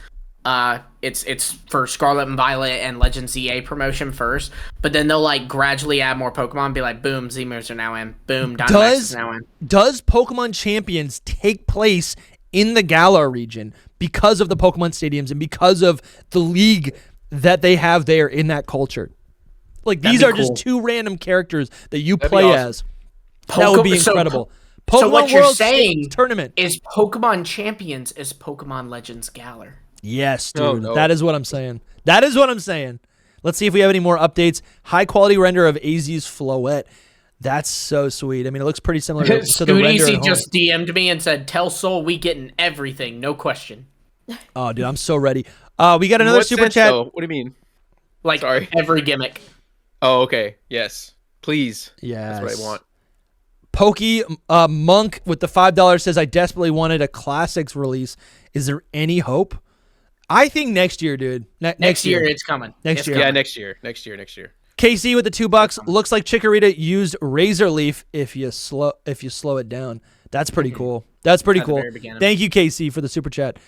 for Scarlet and Violet and Legend ZA promotion first. But then they'll like gradually add more Pokemon. And be like, boom, Z moves are now in. Boom, Dynamax is now in. Does Pokemon Champions take place in the Galar region because of the Pokemon stadiums and because of the league that they have there in that culture? Like, these are just two random characters that you play as. That would be incredible. So what you're World saying tournament is Pokemon Champions is Pokemon Legends Galar. Yes, dude. Oh, no. That is what I'm saying. Let's see if we have any more updates. High quality render of AZ's Floette. That's so sweet. I mean, it looks pretty similar to the render at home. just DM'd me and said, "Tell Soul we getting everything, no question." Oh, dude, I'm so ready. We got another super chat. Though? What do you mean? Like every gimmick. Oh, okay. Yes. Please. Yes. That's what I want. Pokey Monk with the $5 says, I desperately wanted a classics release. Is there any hope? I think next year, dude. Next year it's coming. Next year. Yeah, next year. KC with the $2. Looks like Chikorita used Razor Leaf if you slow it down. That's pretty cool. That's pretty cool. Thank you, KC, for the super chat.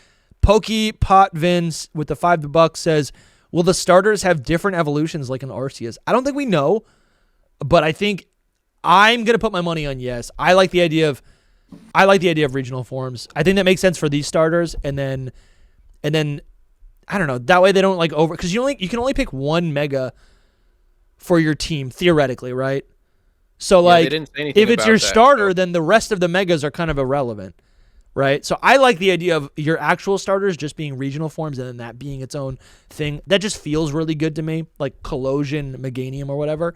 Pokey Pot Vince with the $5 says, will the starters have different evolutions like in Arceus? I don't think we know, but I think I'm gonna put my money on yes. I like the idea of regional forms. I think that makes sense for these starters, and then I don't know. That way they don't like over, because you can only pick one Mega for your team theoretically, right? So like, if it's your starter, then the rest of the Megas are kind of irrelevant, right? So I like the idea of your actual starters just being regional forms and then that being its own thing. That just feels really good to me, like Colosian, Meganium, or whatever.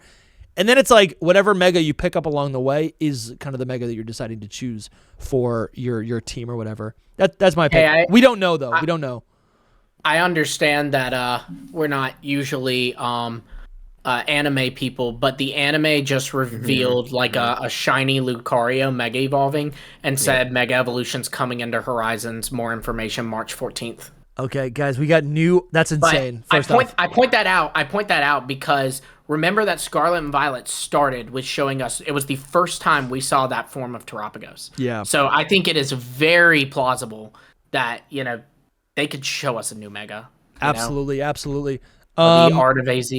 And then it's like whatever Mega you pick up along the way is kind of the Mega that you're deciding to choose for your team or whatever. That's my opinion. We don't know though. We don't know. I understand that we're not usually anime people, but the anime just revealed like a shiny Lucario Mega Evolving and said Mega Evolution's coming into Horizons. More information March 14th. Okay, guys, we got new. That's insane. I point that out because remember that Scarlet and Violet started with showing us it was the first time we saw that form of Terapagos. Yeah. So I think it is very plausible that they could show us a new Mega. Absolutely. The art of AZ.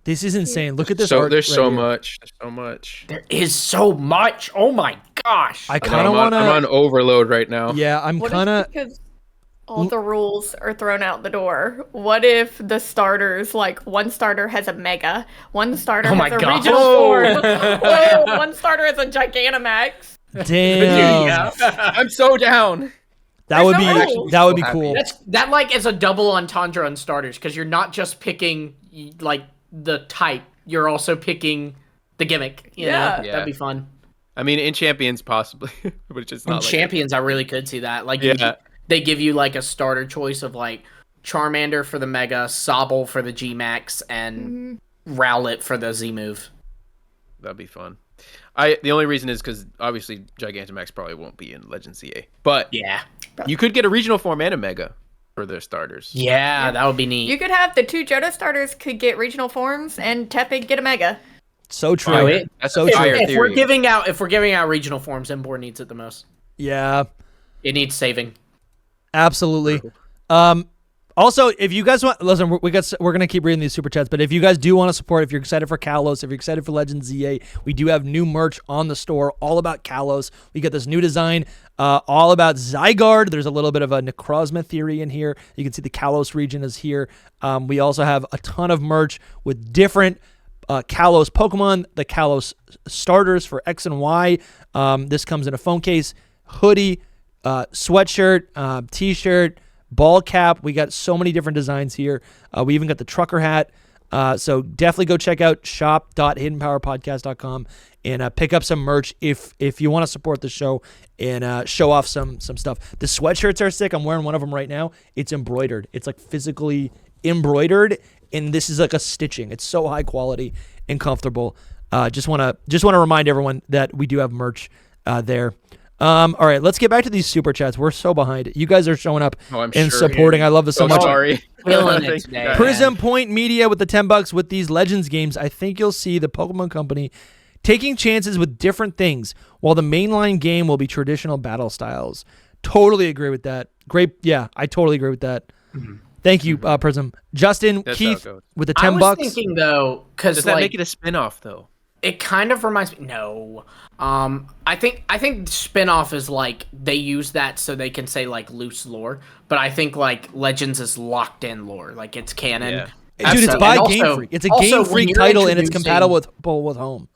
This is insane. Look at this. There's so much. There is so much. Oh my gosh. I kind of want to. I'm on overload right now. Yeah, I'm kind of. Because all the rules are thrown out the door. What if the starters, like one starter has a Mega, one starter has a regional form, one starter has a Gigantamax? Damn. I'm so down. That would be cool. That like is a double entendre on starters because you're not just picking like the type, you're also picking the gimmick. You know? That'd be fun. I mean, in Champions possibly, but it's just not. In Champions, I really could see that. Like, they give you like a starter choice of like Charmander for the Mega, Sobble for the G Max, and Rowlet for the Z move. That'd be fun. The only reason is because obviously Gigantamax probably won't be in Legends CA, but you could get a regional form and a Mega for their starters. Yeah, that would be neat. You could have the two Johto starters could get regional forms and Tepig get a Mega. So true. If we're giving out regional forms, Emboar needs it the most. Yeah, it needs saving. Absolutely. Also, if you guys want, listen, we're gonna keep reading these super chats, but if you guys do want to support, if you're excited for Kalos, if you're excited for Legends ZA, we do have new merch on the store, all about Kalos. We got this new design, all about Zygarde. There's a little bit of a Necrozma theory in here. You can see the Kalos region is here. We also have a ton of merch with different Kalos Pokemon, the Kalos starters for X and Y. This comes in a phone case, hoodie, sweatshirt, t-shirt, ball cap. We got so many different designs here. We even got the trucker hat. So definitely go check out shop.hiddenpowerpodcast.com and pick up some merch if you want to support the show and show off some stuff. The sweatshirts are sick. I'm wearing one of them right now. It's embroidered. It's like physically embroidered, and this is like a stitching. It's so high quality and comfortable. Just wanna remind everyone that we do have merch there. All right, let's get back to these super chats. We're so behind. You guys are showing up and supporting. I love this so much. Sorry. Prism Point Media with the $10 with these Legends games. I think you'll see the Pokemon Company taking chances with different things, while the mainline game will be traditional battle styles. Totally agree with that. Great. Yeah, I totally agree with that. Mm-hmm. Thank you, Prism. Justin, Keith with the $10. I was thinking though, because does that make it a spin-off though? It kind of reminds me. No, I think spin-off is like they use that so they can say like loose lore, but I think like Legends is locked in lore, like it's canon. Yeah. Dude, it's by Game Freak. It's a Game Freak title, and it's compatible with home.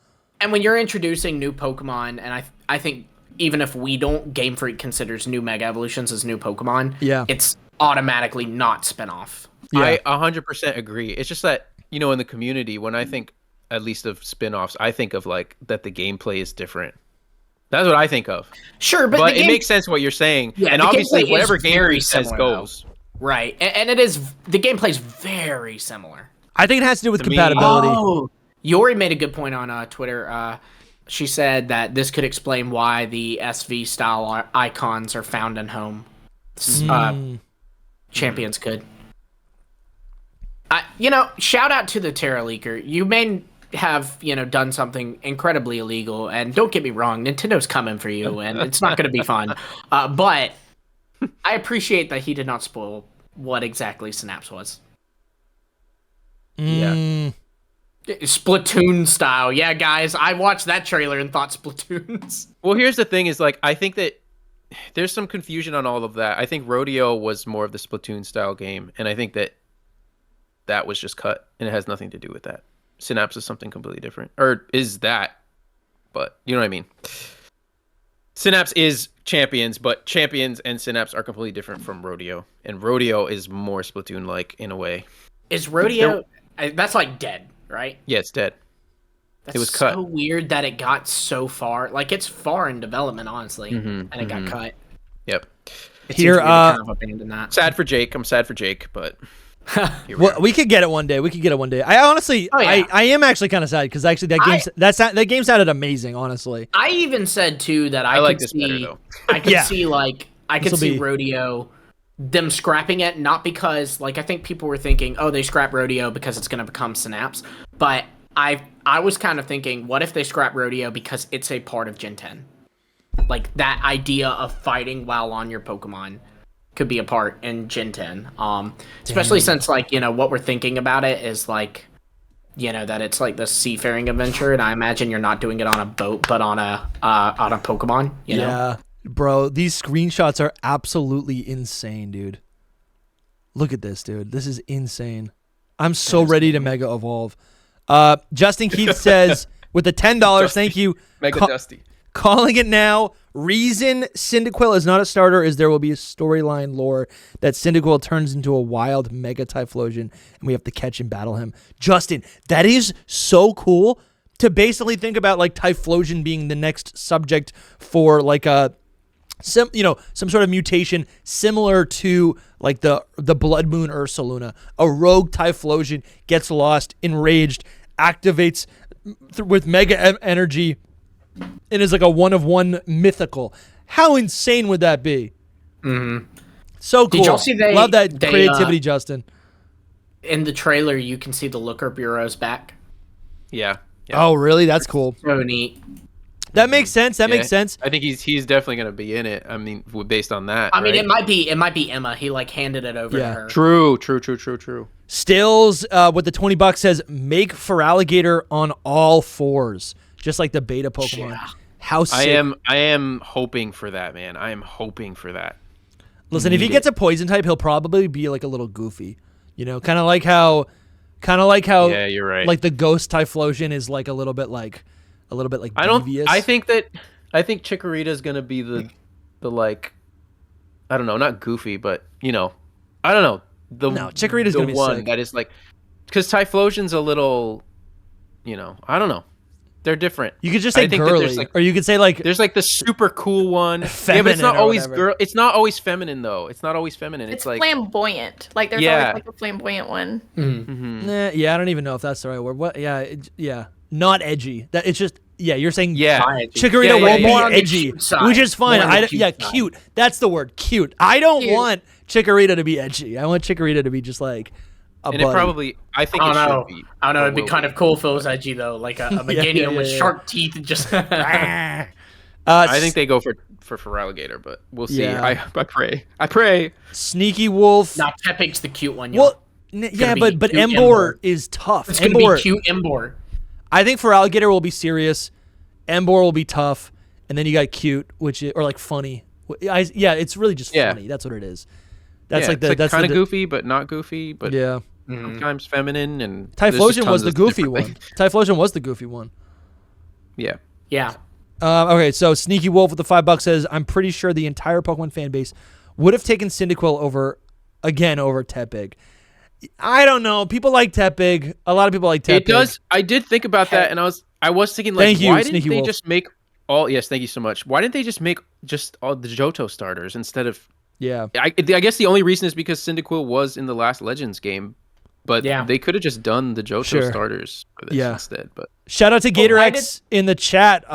And when you're introducing new Pokemon, and I think even if we don't, Game Freak considers new Mega Evolutions as new Pokemon. Yeah, it's automatically not spin-off. Yeah. I 100% agree. It's just that, you know, in the community, when I think at least of spin-offs, I think of like that the gameplay is different. That's what I think of. Sure, but it makes sense what you're saying. Yeah, and obviously whatever Game Freak says goes. Right, and it is, the gameplay is very similar. I think it has to do with compatibility. Oh, Yori made a good point on Twitter. She said that this could explain why the SV style icons are found in home. Champions could. Shout out to the Terra Leaker. You may have, done something incredibly illegal, and don't get me wrong, Nintendo's coming for you, and it's not going to be fun. But I appreciate that he did not spoil what exactly Synapse was. Yeah. Splatoon style. Yeah, guys, I watched that trailer and thought Splatoons. Well, here's the thing is, like, I think that there's some confusion on all of that. I think Rodeo was more of the Splatoon style game, and I think that was just cut, and it has nothing to do with that. Synapse is something completely different. Or is that, but you know what I mean. Synapse is Champions, but Champions and Synapse are completely different from Rodeo. And Rodeo is more Splatoon-like in a way. Is Rodeo... That's like dead, right? Yeah, it's dead. That's it was cut. So weird that it got so far. Like, it's far in development, honestly, and it got cut. Yep. Here, kind of abandon that. Sad for Jake. I'm sad for Jake, but... we could get it one day. I honestly, I am actually kind of sad because actually that game sounded amazing. Honestly, I even said too that I like could this see, better, though. I could see Rodeo, them scrapping it, not because like I think people were thinking, oh, they scrap Rodeo because it's going to become Synapse, but I was kind of thinking, what if they scrap Rodeo because it's a part of Gen 10, like that idea of fighting while on your Pokemon could be a part in Gen 10, especially since like what we're thinking about it is like that it's like the seafaring adventure, and I imagine you're not doing it on a boat but on a Pokemon. You know? Bro, these screenshots are absolutely insane, dude. Look at this, dude. This is insane. I'm so ready to Mega Evolve. Justin Keith says with the $10, thank you, Mega Dusty. Calling it now. Reason Cyndaquil is not a starter is there will be a storyline lore that Cyndaquil turns into a wild Mega Typhlosion and we have to catch and battle him. Justin, that is so cool to basically think about like Typhlosion being the next subject for like some sort of mutation similar to like the Blood Moon Ursaluna. A rogue Typhlosion gets lost, enraged, activates with Mega Energy, and is like a one-of-one mythical. How insane would that be? Mm-hmm. So cool. Did y'all see love that creativity, Justin. In the trailer, you can see the Looker Bureau's back. Yeah. Oh, really? That's cool. So neat. That makes sense. Makes sense. I think he's definitely going to be in it. I mean, based on that. I mean, it might be Emma. He like handed it over to her. True. Stills with the $20 says make Feraligatr on all fours. Just like the beta Pokemon. Yeah. How sick. I am hoping for that, man. I am hoping for that. Listen, if he gets a poison type, he'll probably be like a little goofy. kind of like how yeah, you're right. Like the Ghost Typhlosion is like a little bit like devious. I think Chikorita's going to be the like, I don't know, not goofy, but I don't know. Chikorita's going to be one sick. that is like, cuz Typhlosion's a little, I don't know. They're different. You could just I say think that girly, there's, like, or you could say like there's like the super cool one. Yeah, but feminine it's not or always whatever. girl. It's not always feminine though. It's not always feminine. It's like flamboyant. Like there's Yeah. always like a flamboyant one. Nah, yeah, I don't even know if that's the right word. What? Yeah, yeah, not edgy. That it's just you're saying Chikorita Yeah, won't more be on the edgy, cute side. which is fine. More on the cute side. Cute. That's the word, cute. I don't Cute. want Chikorita to be edgy. I want Chikorita to be just like a And buddy. it probably, I think I it don't know. should be. I don't know. or It'd be will kind of cool if it was edgy though, like a Meganium with sharp teeth and just. I think they go for alligator, but we'll see. Yeah. I pray. Sneaky Wolf. Nah, Tepig's the cute one. Y'all. Well, yeah, be but cute Embor Embor. is tough. It's gonna Embor, be cute Embor. I think for alligator will be serious. Embor will be tough, and then you got cute, which is, or like funny. Yeah, it's really just funny. That's what it is. That's like the that's kind of the, goofy, but not goofy. But yeah. sometimes feminine and there's just Typhlosion was tons the of goofy different one. things. Typhlosion was the goofy one. Yeah. Yeah. Okay, so Sneaky Wolf with the $5 says, I'm pretty sure the entire Pokemon fan base would have taken Cyndaquil over Tepig. I don't know. People like Tepig. A lot of people like Tepig. It does. I did think about that, and I was thinking, like, Thank you, why didn't Sneaky they Wolf. just make all? Yes, thank you so much. Why didn't they just make just all the Johto starters instead of? Yeah. I guess the only reason is because Cyndaquil was in the last Legends game, but they could have just done the Johto starters for this instead. But shout out to Gator why X in the chat.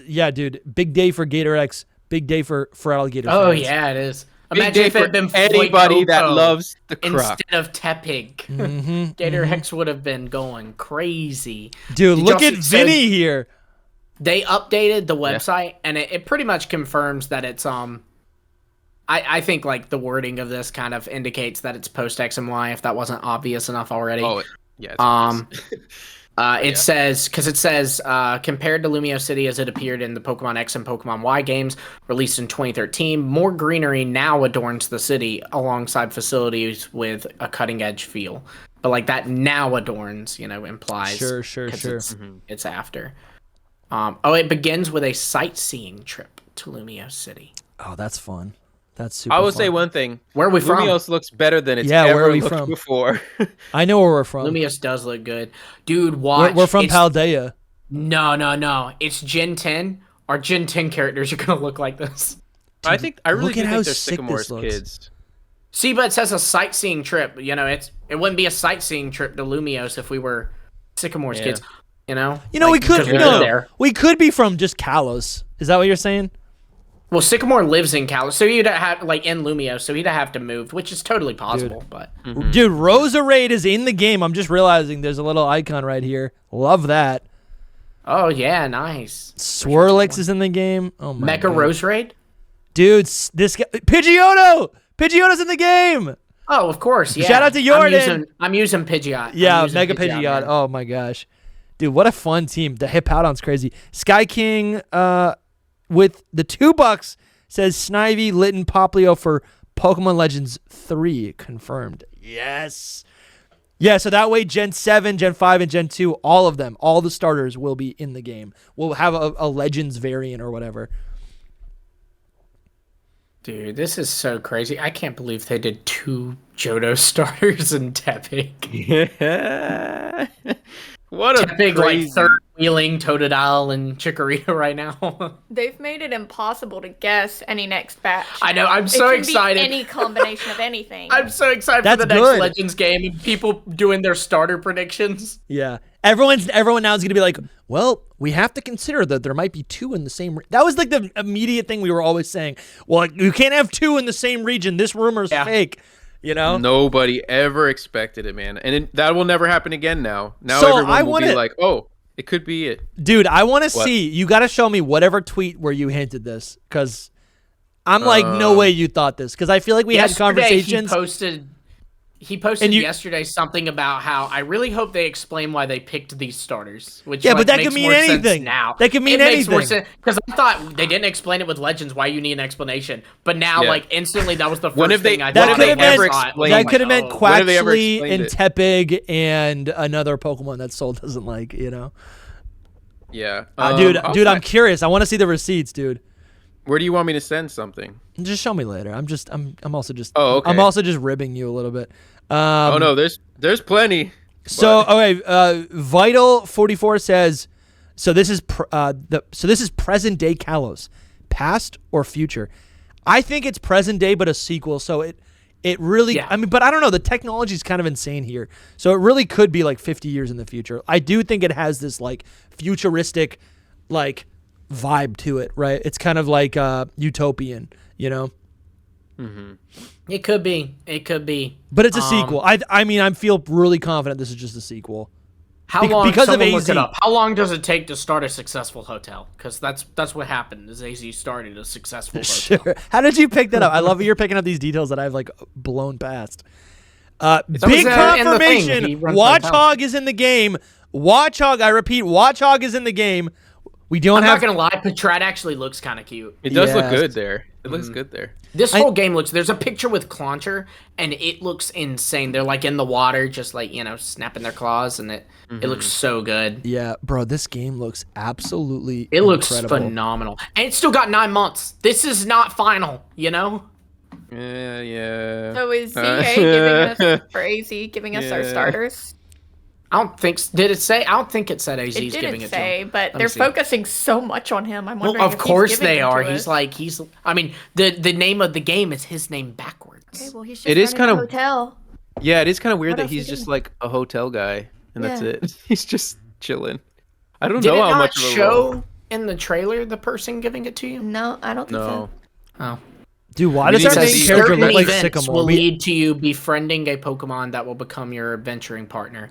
Yeah, dude, big day for Gator X. Big day for alligator. Oh fans. yeah, it is. big Imagine day if it had been for anybody that Fuecoco loves the crop. instead of Tepig. Gator X would have been going crazy. Dude, Did look y'all at see- Vinny here. They updated the website, and it pretty much confirms that it's I think like the wording of this kind of indicates that it's post X and Y if that wasn't obvious enough already. Oh, yeah. It says compared to Lumiose City as it appeared in the Pokemon X and Pokemon Y games released in 2013, more greenery now adorns the city alongside facilities with a cutting edge feel. But like that now adorns, implies Sure. It's after. It begins with a sightseeing trip to Lumiose City. Oh, that's fun. That's super I will fun. say one thing. Where are we from? Lumiose looks better than it's Yeah, where are ever we looked from? before. I know where we're from. Lumiose does look good. Dude, watch. We're from It's- Paldea. No. It's Gen 10. Our Gen 10 characters are going to look like this. I really look do at how think they're sick this Sycamore's looks. kids. See, but it says a sightseeing trip. It wouldn't be a sightseeing trip to Lumiose if we were Sycamore's kids. We Like, could because we live there. we could be from just Kalos. Is that what you're saying? Well, Sycamore lives in Kalos, so he'd have in Lumiose, so he'd have to move, which is totally possible. But Dude, Roserade is in the game. I'm just realizing there's a little icon right here. Love that. oh yeah, nice. Swirlix is in the game. Oh my Mecha God. Rose Raid. Dude, this guy Pidgeotto! Pidgeotto's in the game. Oh, of course. Yeah. Shout out to Jordan. I'm using Pidgeot. Yeah, I'm using Mega Pidgeot. man. Oh my gosh. Dude, what a fun team. The Hippowdon's crazy. Sky King with the $2 says Snivy, Litten, Poplio for Pokemon Legends 3 confirmed. Yes. Yeah, so that way Gen 7, Gen 5, and Gen 2, all of them, all the starters will be in the game. We'll have a Legends variant or whatever. Dude, this is so crazy. I can't believe they did 2 Johto starters in Tepig. What a Tepig, crazy... like, third wheeling Totodile and Chikorita right now. They've made it impossible to guess any next batch. I know, I'm so it can excited. Be any combination of anything. I'm so excited That's for the good. next Legends game and people doing their starter predictions. Yeah. Everyone now is going to be like, well, we have to consider that there might be 2 in the same That was like the immediate thing we were always saying. Well, you can't have 2 in the same region. This rumor's fake. Nobody ever expected it, man. And that will never happen again now. Now So everyone will be like, oh, it could be it. Dude, I want to see. You got to show me whatever tweet where you hinted this, because I'm like, no way you thought this, because I feel like we had conversations. He posted you- yesterday something about how I really hope they explain why they picked these starters. Which But that makes could mean more sense anything. now. That could mean it makes more anything. sense because I thought they didn't explain it with Legends why you need an explanation, but now like instantly that was the first When have they- thing I when thought. have they ever thought. explained That could have meant When have they ever Quaxley explained and it? Tepig and another Pokemon that Soul doesn't like. Yeah. Dude, Okay. I'm curious. I want to see the receipts, dude. Where do you want me to send something? Just show me later. I'm also just. Oh, okay. I'm also just ribbing you a little bit. No, there's plenty. So okay, Vital44 says So this is this is present day Kalos, past or future. I think it's present day, but a sequel. So it really, I mean, but I don't know. The technology is kind of insane here. So it really could be like 50 years in the future. I do think it has this like futuristic, like vibe to it, right? It's kind of like utopian, you know? Mm-hmm. It could be. But it's a sequel. I mean, I feel really confident this is just a sequel. How long? Because of look AZ. it up. How long does it take to start a successful hotel? Because that's what happened. Is AZ started a successful hotel. Sure. How did you pick that up? I love that you're picking up these details that I've like blown past. Big confirmation. Watchhog is in the game. Watchhog. I repeat, Watchhog is in the game. We don't I'm have. not gonna lie. Patrat actually looks kind of cute. It does look good there. It looks good there. This whole game looks. There's a picture with Clauncher, and it looks insane. They're like in the water, just like snapping their claws, and it looks so good. Yeah, bro, this game looks absolutely. It looks incredible. phenomenal, and it's still got 9 months. This is not final, Yeah. So is ZA giving us for AZ giving us our starters? I don't think. Did it say? I don't think it said AZ's It giving didn't it say, to him. but they're focusing so much on him. I'm wondering. Well, of if course he's giving they them are. to us. He's. I mean, the name of the game is his name backwards. Okay, well, he's just It is running kind a of- hotel. Yeah, it is kind of weird What that else he's he just doing? like a hotel guy, and that's it. He's just chilling. I don't Did know it how not much of a show role. in the trailer the person giving it to you? No, I don't think No. Oh. Dude, why I mean, does it our says main character Certain look like events Sycamore? will lead to you befriending a Pokemon that will become your adventuring partner,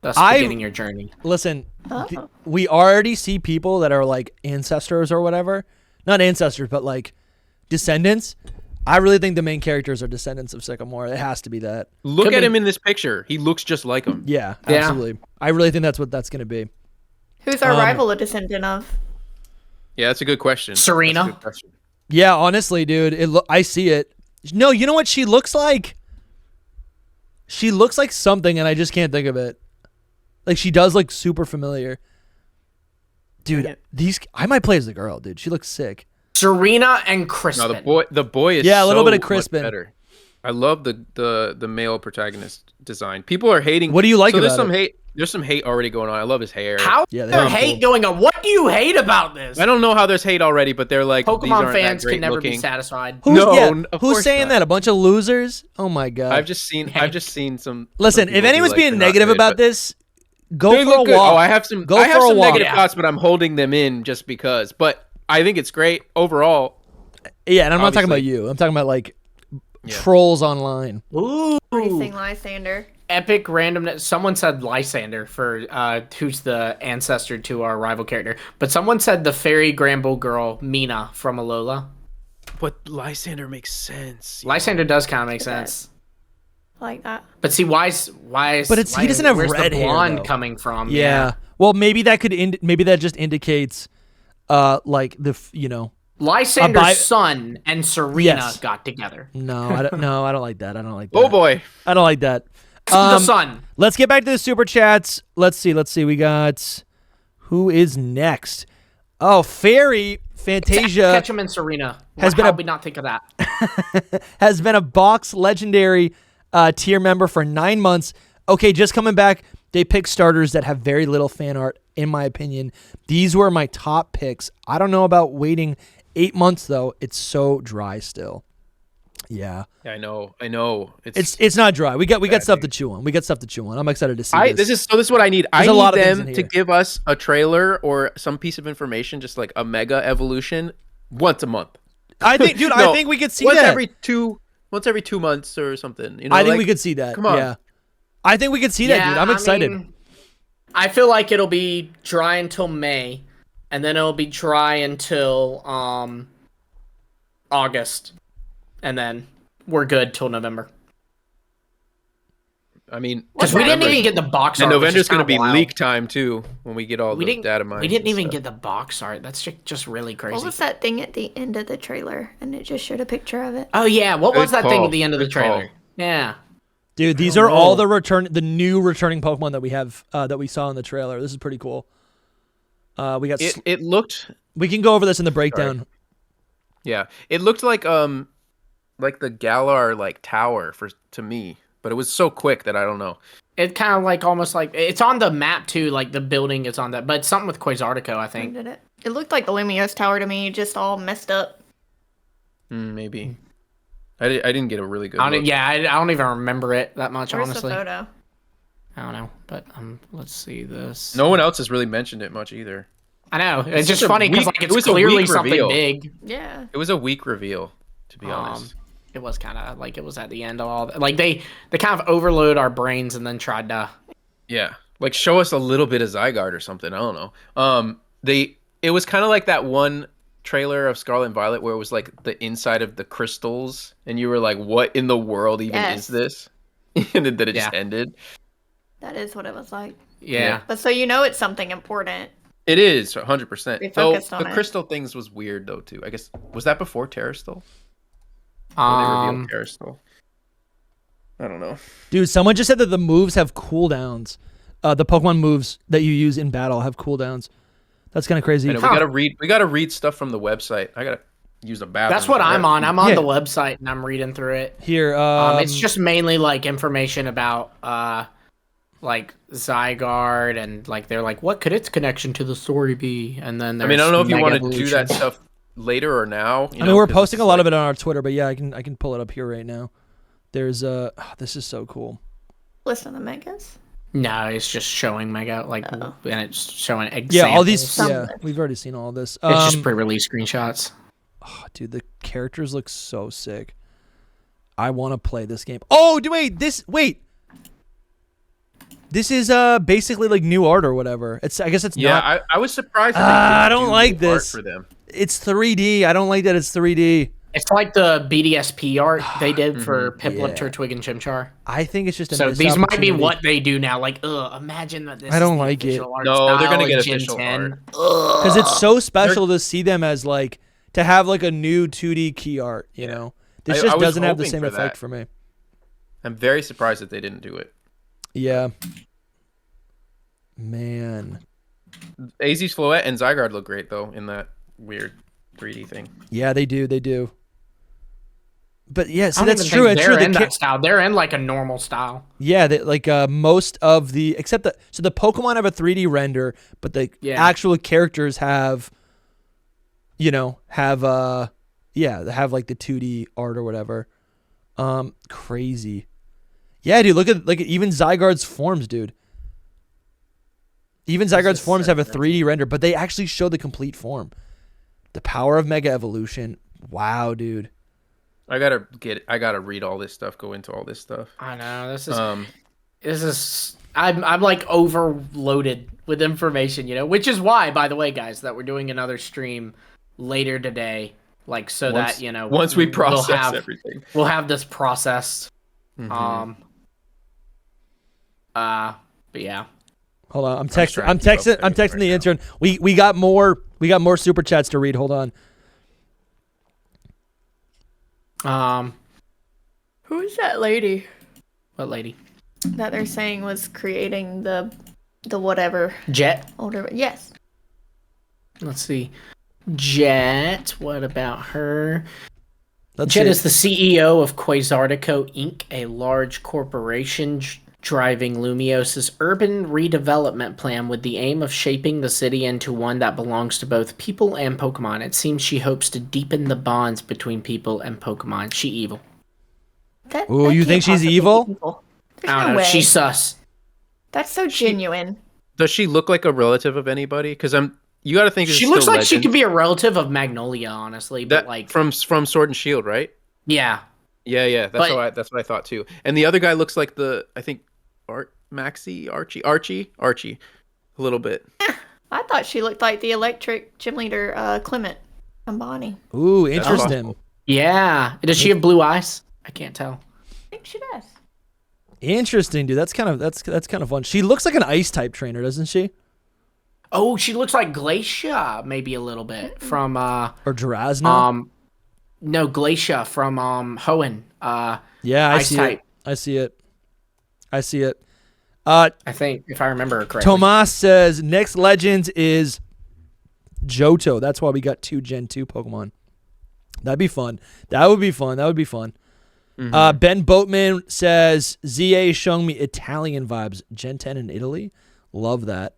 thus beginning your journey. Listen, Oh. we already see people that are like ancestors or whatever. Not ancestors, but like descendants. I really think the main characters are descendants of Sycamore. It has to be that. Look Could at be. him in this picture. He looks just like him. Yeah, Yeah. absolutely. I really think that's what that's going to be. Who's our rival a descendant of? Yeah, that's a good question. Serena? That's a good question. Yeah, honestly, dude, I see it. No, you know what she looks like? She looks like something, and I just can't think of it. Like, she does look super familiar. Dude, I might play as the girl, dude. She looks sick. Serena and Crispin. No, the boy is Yeah, a little so bit of much Crispin. better. I love the male protagonist design. People are hating. What do you like so there's about some it? hate. There's some hate already going on. I love his hair. How Yeah, is they there are hate cool. going on? What do you hate about this? I don't know how there's hate already, but they're like these Pokemon aren't fans that great can never be looking. satisfied. Who's, No, yeah, of who's course saying not. that? A bunch of losers? Oh my god. I've just seen some. Listen, some if people be anyone's like, being they're not negative good, about but this, go they for look a good. walk. Oh, I have some. Go I have for a some walk. negative thoughts, but I'm holding them in just because. But I think it's great overall. Yeah, and I'm not talking about Obviously. you. I'm talking about like trolls online. Ooh. Racing Lysander. Epic randomness. Someone said Lysander for who's the ancestor to our rival character, but someone said the fairy Granbull girl Mina from Alola. But Lysander makes sense. Lysander does kind of make sense. Like that. But see, why is But it's- he doesn't have where's red the hair, blonde though. coming from? Yeah. Well, maybe that could maybe that just indicates like Lysander's son and Serena Yes. got together. No, I don't like that. I don't like that. Oh boy. I don't like that. The son. Let's get back to the super chats. Let's see. We got who is next? Oh, Fairy Fantasia Ketchum and Serena. has How been did a- we not think of that? has been a box legendary tier member for 9 months. Okay, just coming back. They pick starters that have very little fan art, in my opinion. These were my top picks. I don't know about waiting 8 months though. It's so dry still. Yeah. Yeah, I know. It's not dry. We got stuff to chew on. I'm excited to see This is what I need. There's I a lot need of things them in to here. give us a trailer or some piece of information, just like a mega evolution, once a month. I think, dude. I No, think we could see once that. every 2 months or something. You know, I think like, we could see that. come on. Yeah. I think we could see that, dude. I'm excited. I mean, I feel like it'll be dry until May, and then it'll be dry until August, and then we're good till November. I mean, Because we didn't even get the box art. and which is November's going to kinda be wild. leak time too when we get all We the didn't. data mines. We didn't and even stuff. get the box art. That's just really crazy. What was that thing at the end of the trailer? And it just showed a picture of it. Oh yeah, what was Good that thing call. at the end of the Good trailer? call. Yeah. Dude, these are all the new returning Pokemon that we have that we saw in the trailer. This is pretty cool. We got. It looked. We can go over this in the breakdown. Yeah, it looked like the Galar like tower to me, but it was so quick that I don't know. It kind of like almost like it's on the map too. Like the building is on that, but it's something with Quasartico, I think. Did it? It looked like the Lumiose Tower to me, just all messed up. Maybe. I didn't get a really good look. Yeah, I don't even remember it that much, Where's honestly. the photo? I don't know, but let's see this. No one else has really mentioned it much either. I know. It's just funny because like, it's clearly something big. Yeah. It was a weak reveal, to be honest. It was kind of like it was at the end of all that. Like they kind of overload our brains and then tried to. Yeah, like show us a little bit of Zygarde or something. I don't know. It was kind of like that one trailer of Scarlet and Violet where it was like the inside of the crystals, and you were like, "What in the world even is this?" And then it just ended. That is what it was like. Yeah. But so it's something important. It is 100%. They Though focused on the it. crystal things was weird though too. I guess was that before Terrastal? They revealed Terrastal. I don't know. Dude, someone just said that the moves have cooldowns. The Pokemon moves that you use in battle have cooldowns. That's kind of crazy. I know, we gotta read stuff from the website. I gotta use the bathroom. That's what I'm on. I'm on the website and I'm reading through it. Here, it's just mainly like information about like Zygarde and like they're like, what could its connection to the story be? And then I mean, I don't know if you want to do that stuff later or now. I mean, we're posting a lot of it on our Twitter, but yeah, I can pull it up here right now. There's this is so cool. Listen to Megas. No, it's just showing Mega and it's showing examples. Yeah, all these. Yeah, we've already seen all this. It's just pre-release screenshots. Oh, dude, the characters look so sick. I want to play this game. Oh, wait. This is basically like new art or whatever. I guess it's not. Yeah, I was surprised. I don't like this. For them. It's 3D. I don't like that it's 3D. It's like the BDSP art they did for Piplup, Turtwig, and Chimchar. I think it's just so these might be what they do now. Like, imagine that this. I don't like it. No, they're gonna get official art because it's so special to see them as like to have like a new 2D key art. You know, this just doesn't have the same effect for me. I'm very surprised that they didn't do it. Yeah. Man. AZ's Floette and Zygarde look great though in that weird 3D thing. Yeah, they do. But yeah, so that's true. It's they're in that style. They're in like a normal style. Yeah, like most of the except the Pokemon have a 3D render, but the actual characters have, have like the 2D art or whatever. Crazy. Yeah, dude, look at even Zygarde's forms, dude. Even Zygarde's forms have a 3D render, but they actually show the complete form. The power of Mega Evolution. Wow, dude. I gotta read all this stuff, go into all this stuff. I know, this is I'm like overloaded with information, which is why, by the way, guys, that we're doing another stream later today, like once we process everything. We'll have this processed. Mm-hmm. But yeah. Hold on, I'm texting the intern. We got more super chats to read. Hold on. Who is that lady? What lady? That they're saying was creating the whatever. Jet? Older, yes. Let's see. Jet, what about her? Jet is the CEO of Quasartico Inc., a large corporation driving Lumiose's urban redevelopment plan with the aim of shaping the city into one that belongs to both people and Pokemon. It seems she hopes to deepen the bonds between people and Pokemon. She evil. Oh, you think she's evil? I don't know. She's sus. That's so genuine. Does she look like a relative of anybody? Because you got to think she looks like she could be a relative of Magnolia, honestly. But like from Sword and Shield, right? Yeah. Yeah. That's what I thought too. And the other guy looks like Archie, a little bit. I thought she looked like the electric gym leader, Clement from Bonnie. Ooh, interesting. Yeah. Does she have blue eyes? I can't tell. I think she does. Interesting, dude. That's kind of fun. She looks like an ice type trainer, doesn't she? Oh, she looks like Glacia, maybe a little bit from or Durazno. No, Glacia from Hoenn. Yeah, I see it. I see it. I think if I remember correctly. Tomas says next Legends is Johto. That's why we got 2 Gen 2 Pokemon. That'd be fun. That would be fun. Ben Boatman says ZA is showing me Italian vibes. Gen 10 in Italy, love that.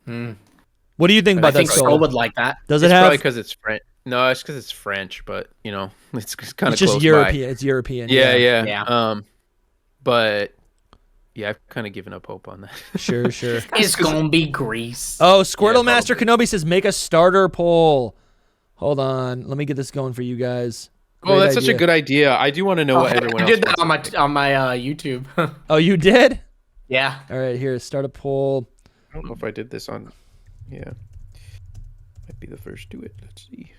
What do you think about that? I think Soul would like that. Does it's it have? Probably because it's French. No, it's because it's French, but it's kind of It's just close European. by. It's European. Yeah. But yeah, I've kind of given up hope on that. Sure. It's gonna be Greece. Oh, Squirtle Master probably. Kenobi says make a starter poll. Hold on, let me get this going for you guys. Oh, that's Great such a idea. good idea. I do want to know what everyone I else did that wants. on my YouTube. Oh, you did? Yeah. All right, here, start a poll. I don't know if I did this on. Yeah. Might be the first to it. Let's see.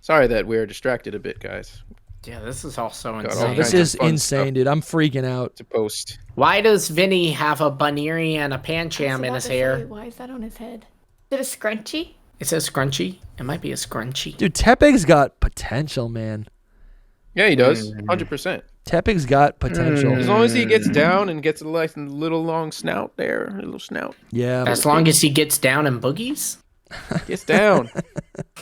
Sorry that we're distracted a bit, guys. Yeah, this is all so Got all insane. This kinds of is fun insane, stuff dude. I'm freaking out. to post. Why does Vinny have a Baneri and a I was Pancham in about his to say, hair? why is that on his head? Is it a scrunchie? It says scrunchy. It might be a scrunchy. Dude, Tepeg's got potential, man. Yeah, he does. 100%. Tepeg's got potential. As long as he gets down and gets a little long snout there, a little snout. Yeah. As long as he gets down and boogies. Gets down.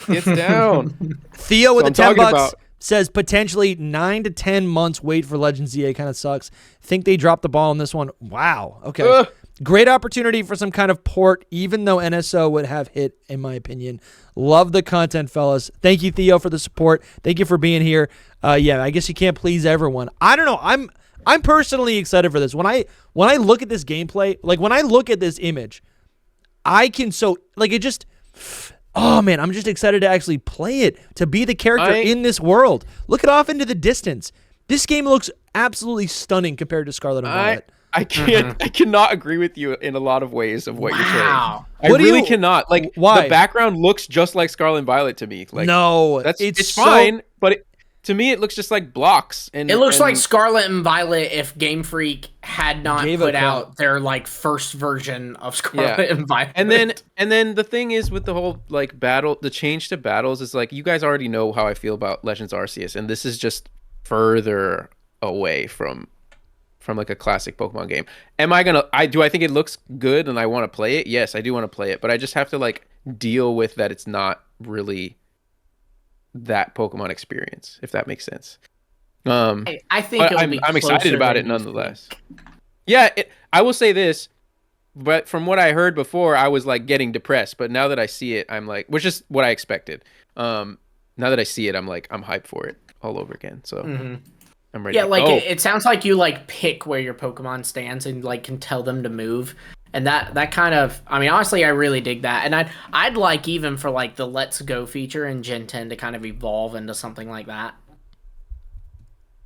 Gets down. Theo with So the I'm 10 talking bucks about- says potentially 9 to 10 months wait for Legends ZA. Kind of sucks. Think they dropped the ball on this one. Wow. Okay. Ugh. Great opportunity for some kind of port, even though NSO would have hit, in my opinion. Love the content, fellas. Thank you, Theo, for the support. Thank you for being here. Yeah, I guess you can't please everyone. I don't know. I'm personally excited for this. When I look at this gameplay, like when I look at this image, I can it just. Oh man, I'm just excited to actually play it, to be the character in this world. Look it off into the distance. This game looks absolutely stunning compared to Scarlet and Violet. I cannot agree with you in a lot of ways of what you're saying. Wow. I What do really you- cannot. Like why? the background looks just like Scarlet and Violet to me. Like No, it's so- fine, but to me it looks just like blocks. And It looks and- like Scarlet and Violet if Game Freak had not Gave a put crap. out their first version of Scarlet and Violet. And then the thing is with the whole the change to battles is like you guys already know how I feel about Legends Arceus, and this is just further away from like a classic Pokemon game. Do I think it looks good and I want to play it? Yes, I do want to play it, but I just have to deal with that it's not really that Pokemon experience, if that makes sense. I think But it'll be I'm excited closer about than it you nonetheless. think. Yeah, I will say this, but from what I heard before, I was getting depressed. But now that I see it, I'm which is what I expected. Now that I see it, I'm hyped for it all over again. So I'm ready. Yeah, to go. it sounds like you pick where your Pokemon stands and can tell them to move. And that kind of, I mean, honestly, I really dig that. And I'd like even for the Let's Go feature in Gen 10 to kind of evolve into something like that.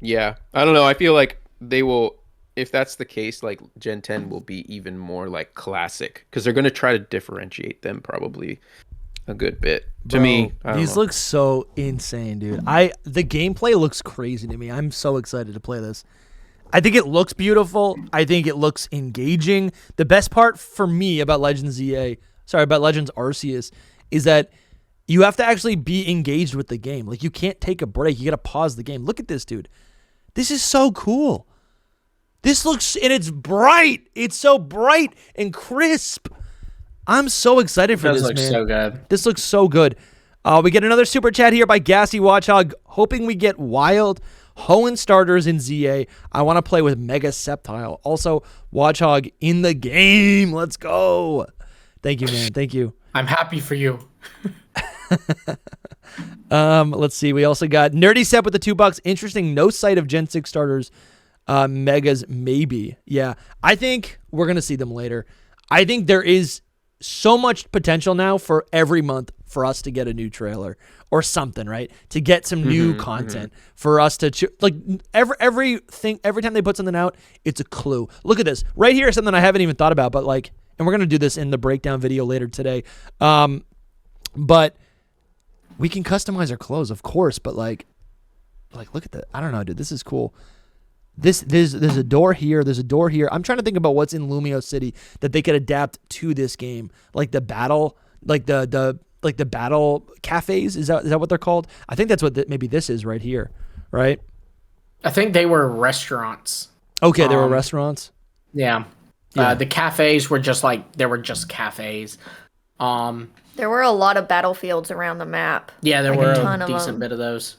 Yeah, I don't know. I feel like they will. If that's the case, Gen 10 will be even more classic because they're going to try to differentiate them probably a good bit. To me, I don't these know. look so insane, dude. The gameplay looks crazy to me. I'm so excited to play this. I think it looks beautiful. I think it looks engaging. The best part for me about Legends Arceus is that you have to actually be engaged with the game. You can't take a break. You got to pause the game. Look at this, dude. This is so cool. This looks, and it's bright. It's so bright and crisp. I'm so excited for It does this, look man. so good. This looks so good. We get another super chat here by Gassy Watchhog, hoping we get wild Hoenn starters in ZA. I want to play with Mega Sceptile. Also, Watchhog in the game. Let's go. Thank you, man. Thank you. I'm happy for you. Let's see. We also got Nerdy Sep with the $2. Interesting. No sight of Gen 6 starters. Megas, maybe. Yeah. I think we're going to see them later. I think there is so much potential now for every month for us to get a new trailer or something, right? To get some new content for us to every time they put something out, it's a clue. Look at this right here, something I haven't even thought about, but and we're gonna do this in the breakdown video later today. But we can customize our clothes, of course. But look at that. I don't know, dude. This is cool. There's a door here. There's a door here. I'm trying to think about what's in Lumiose City that they could adapt to this game, like the battle, the battle cafes. Is that what they're called? I think that's what maybe this is right here, right? I think they were restaurants. Okay, there were restaurants. Yeah. The cafes were just cafes. There were a lot of battlefields around the map. Yeah, there Like were a ton a of decent them. bit of those.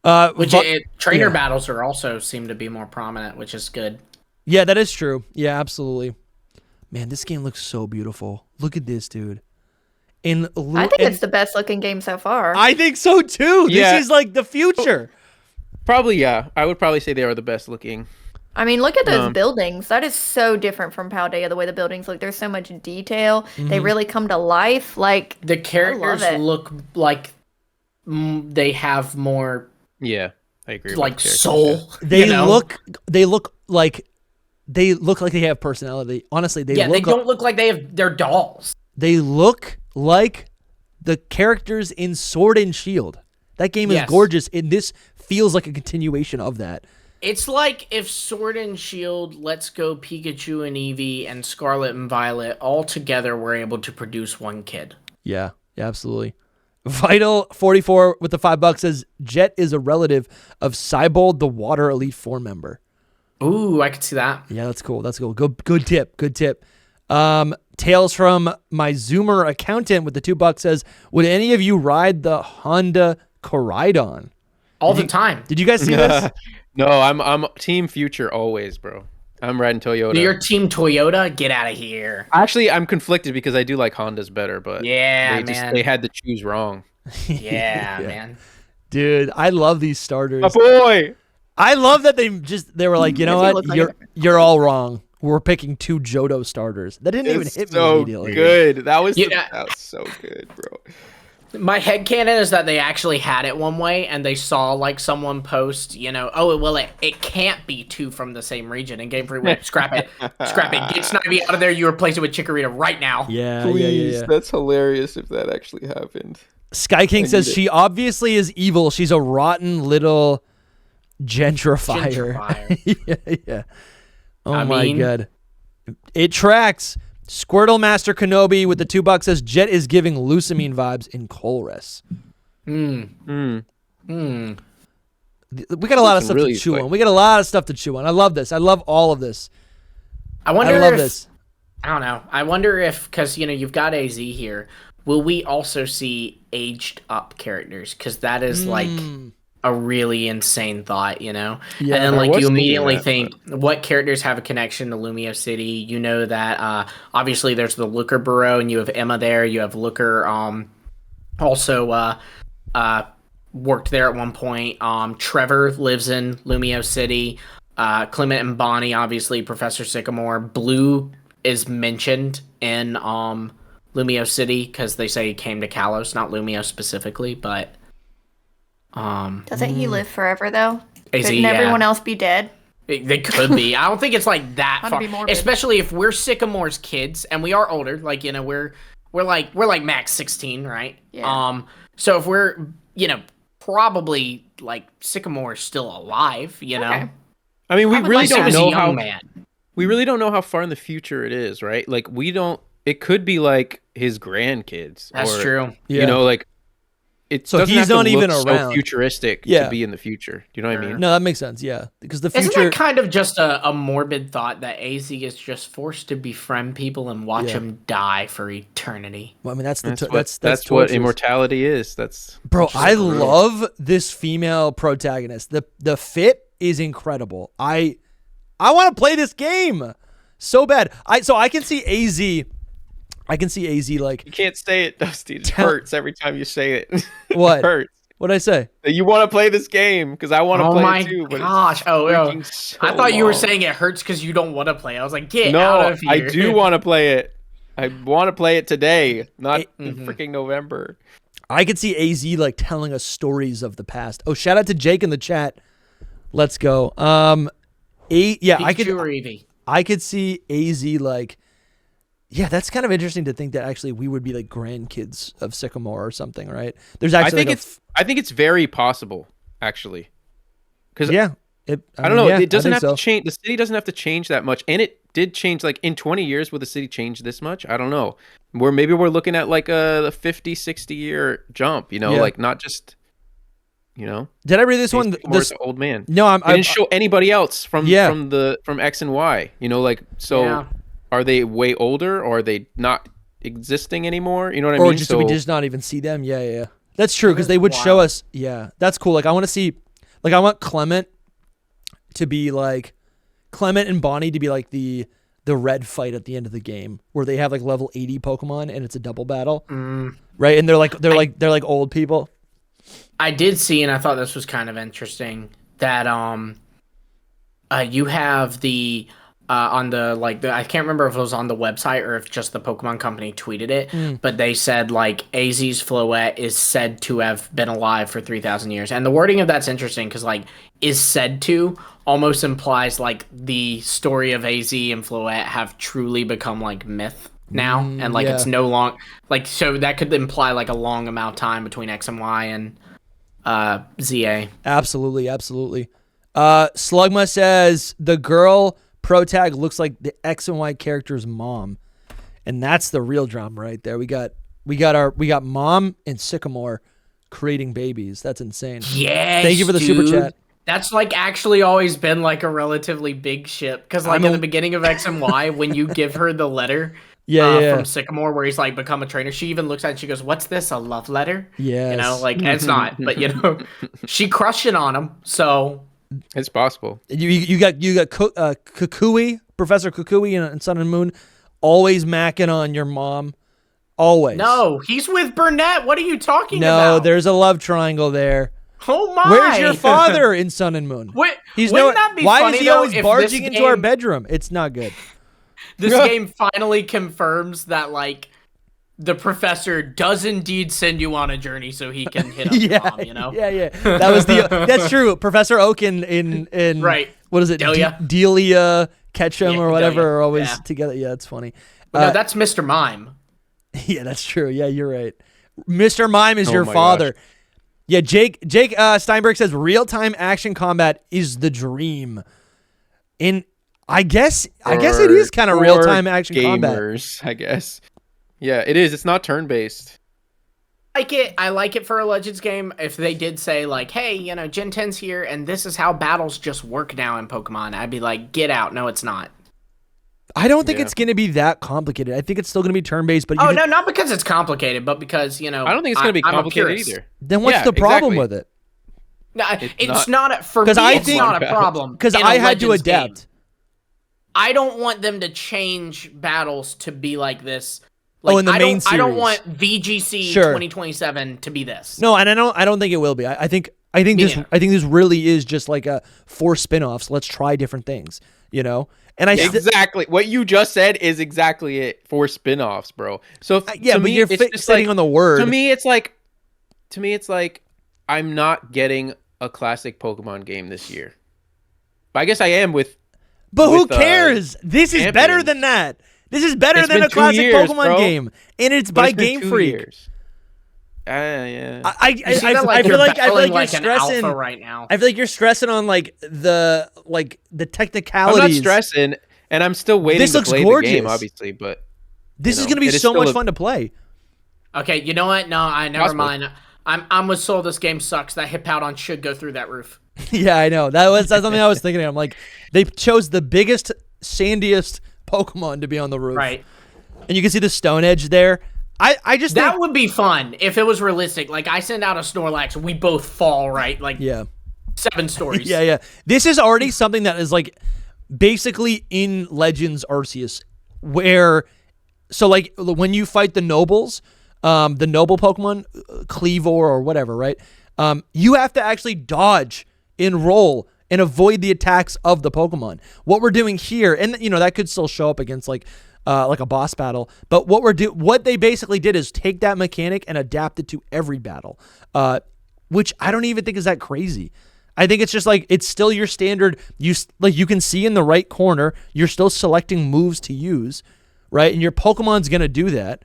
Trainer battles are also seem to be more prominent, which is good. Yeah, that is true. Yeah, absolutely. Man, this game looks so beautiful. Look at this, dude. I think it's the best looking game so far. I think so too. Yeah. This is like the future. Probably, yeah. I would probably say they are the best looking. I mean, look at those buildings. That is so different from Paldea, the way the buildings look. There's so much detail. They really come to life. Like, the characters look like they have more. Yeah, I agree. Like soul. They look like they have personality. Honestly, they don't look like they're dolls. They look like the characters in Sword and Shield. That game is gorgeous, and this feels like a continuation of that. It's like if Sword and Shield, Let's Go Pikachu and Eevee, and Scarlet and Violet all together were able to produce one kid. Yeah, absolutely. Vital44 with the $5 says Jet is a relative of Cybold, the Water Elite 4 member. Ooh, I could see that. Yeah, that's cool. That's cool. Good tip. Good tip. Tales from my Zoomer accountant with the $2 says, would any of you ride the Honda Koraidon? All the time. Did you guys see this? No, I'm Team Future always, bro. I'm riding Toyota. You're Team Toyota? Get out of here. Actually, I'm conflicted because I do like Hondas better, but they had to choose wrong. Yeah, man. Dude, I love these starters. My boy. I love that they were like, you know what? You're all wrong. We're picking 2 Johto starters. That didn't even hit me immediately. Good. That was so good, bro. My headcanon is that they actually had it one way, and they saw like someone post, it can't be 2 from the same region, and Game Freak went, scrap it, get Snivy out of there. You replace it with Chikorita right now. Yeah, Please, yeah. That's hilarious if that actually happened. Sky King says she obviously is evil. She's a rotten little gentrifier. Yeah. Oh my god, it tracks. Squirtle Master Kenobi with the $2 says Jet is giving Lusamine vibes in Colress. We got a lot of stuff to chew on. We got a lot of stuff to chew on. I love this. I love all of this. I love this. I don't know. I wonder if, because you've got AZ here, will we also see aged up characters? Because that is like a really insane thought, Yeah, and then you immediately think, what characters have a connection to Lumiose City? You know that obviously there's the Looker Burrow, and you have Emma there. You have Looker also worked there at one point. Trevor lives in Lumiose City. Clement and Bonnie, obviously Professor Sycamore. Blue is mentioned in Lumiose City because they say he came to Kalos, not Lumiose specifically, but doesn't he live forever though? Couldn't everyone else be dead? They could be. I don't think it's like that far. Especially if we're Sycamore's kids and we are older, we're like max 16, right? Yeah. So if we're probably like Sycamore's still alive, Okay. I mean, we really don't know how man. We really don't know how far in the future it is, right? Like it could be like his grandkids. That's true. Yeah. It so doesn't he's have to not even look around. So futuristic to be in the future. Do you know what I mean? No, that makes sense. Yeah, because the future. Isn't that kind of just a morbid thought that AZ is just forced to befriend people and watch them die for eternity? Well, I mean, that's what immortality is. Bro. I love this female protagonist. The fit is incredible. I want to play this game so bad. I can see AZ. I can see AZ like... You can't say it, Dusty. It hurts every time you say it. What? It hurts. What'd I say? You want to play this game because I want to play it too. Oh my gosh. I thought you were saying it hurts because you don't want to play. I was like, get out of here. I do want to play it. I want to play it today, not in freaking November. I could see AZ like telling us stories of the past. Oh, shout out to Jake in the chat. Let's go. I could see AZ like... Yeah, that's kind of interesting to think that actually we would be like grandkids of Sycamore or something, right? There's actually I think it's very possible, actually. Because I don't know. It doesn't have to change. The city doesn't have to change that much, and it did change. Like in 20 years, will the city change this much? I don't know. Maybe we're looking at like a 50, 60 year jump. Like not just. Did I read this one? This old man. No, I didn't show anybody else from X and Y. Yeah. Are they way older, or are they not existing anymore? You know what I mean? Or we just not even see them? Yeah. That's true, because they would show us. Yeah, that's cool. Like, I want to see Like I want Clement and Bonnie to be like the red fight at the end of the game where they have like level 80 Pokemon and it's a double battle. Right? And they're like old people. I did see, and I thought this was kind of interesting, that you have the on the I can't remember if it was on the website or if just the Pokemon Company tweeted it, but they said like AZ's Floette is said to have been alive for 3,000 years, and the wording of that's interesting because like is said to almost implies like the story of AZ and Floette have truly become like myth now, and like it's no long like so that could imply like a long amount of time between X and Y and ZA. Absolutely. Slugma says the girl pro tag looks like the X and Y character's mom, and that's the real drama right there. We got Mom and Sycamore creating babies. That's insane. Yeah, thank you for the super chat. That's like actually always been like a relatively big ship because like in the beginning of X and Y when you give her the letter from Sycamore where he's like become a trainer, she even looks at it and she goes, "What's this? A love letter?" Yeah, you know, like it's not, but you know, she crushed it on him, so. It's possible. You got Kukui, Professor Kukui in Sun and Moon, always macking on your mom. Always. No, he's with Burnett. What are you talking about? No, there's a love triangle there. Oh my! Where's your father in Sun and Moon? Wouldn't that be why funny, is he though, always if barging into our bedroom? It's not good. This game finally confirms that like the professor does indeed send you on a journey so he can hit up your mom, you know? Yeah. That's true. Professor Oak in right. What is it? Delia Ketchum or whatever Delia. are always together. Yeah, it's funny. No, that's Mr. Mime. Yeah, that's true. Yeah, you're right. Mr. Mime is your father. Gosh. Yeah, Jake Steinberg says real-time action combat is the dream. I guess it is kind of real-time action gamers, combat. I guess. Yeah, it is. It's not turn-based. I like it for a Legends game. If they did say like, hey, you know, Gen 10's here and this is how battles just work now in Pokemon, I'd be like, get out. No, it's not. I don't think it's going to be that complicated. I think it's still going to be turn-based. But no, not because it's complicated, but because, you know, I don't think it's going to be complicated either. Then what's the problem with it? No, it's not for me. It's not a problem because I had to adapt. Game. I don't want them to change battles to be like this. Like, in the main series. I don't want VGC 2027 to be this. No, and I don't think it will be. I think this really is just like a 4 spin-offs. Let's try different things, you know? And exactly what you just said is exactly it. 4 spin-offs, bro. So but you're fixating on the word. To me it's like I'm not getting a classic Pokemon game this year. But I guess I am with. But who cares? This is better than that. This is better than a classic Pokemon game, and it's by Game Freak. Yeah. I feel like you're stressing right now. I feel like you're stressing on like the technicalities. I'm not stressing, and I'm still waiting to play the game, obviously. But this is going to be so much fun to play. Okay, you know what? No, I never mind. I'm with Soul. This game sucks. That Hippowdon should go through that roof. Yeah, I know. That's something I was thinking. I'm like, they chose the biggest, sandiest Pokemon to be on the roof. Right. And you can see the Stone Edge there. I just think that would be fun if it was realistic. Like I send out a Snorlax, we both fall, right? Like 7 stories. Yeah. This is already something that is like basically in Legends Arceus, where so like when you fight the nobles, the noble Pokemon, Cleavor or whatever, right? You have to actually dodge and roll and avoid the attacks of the Pokemon. What we're doing here, and you know that could still show up against like a boss battle, but what they basically did is take that mechanic and adapt it to every battle, which I don't even think is that crazy. I think it's just like it's still your standard. You can see in the right corner, you're still selecting moves to use, right? And your Pokemon's gonna do that.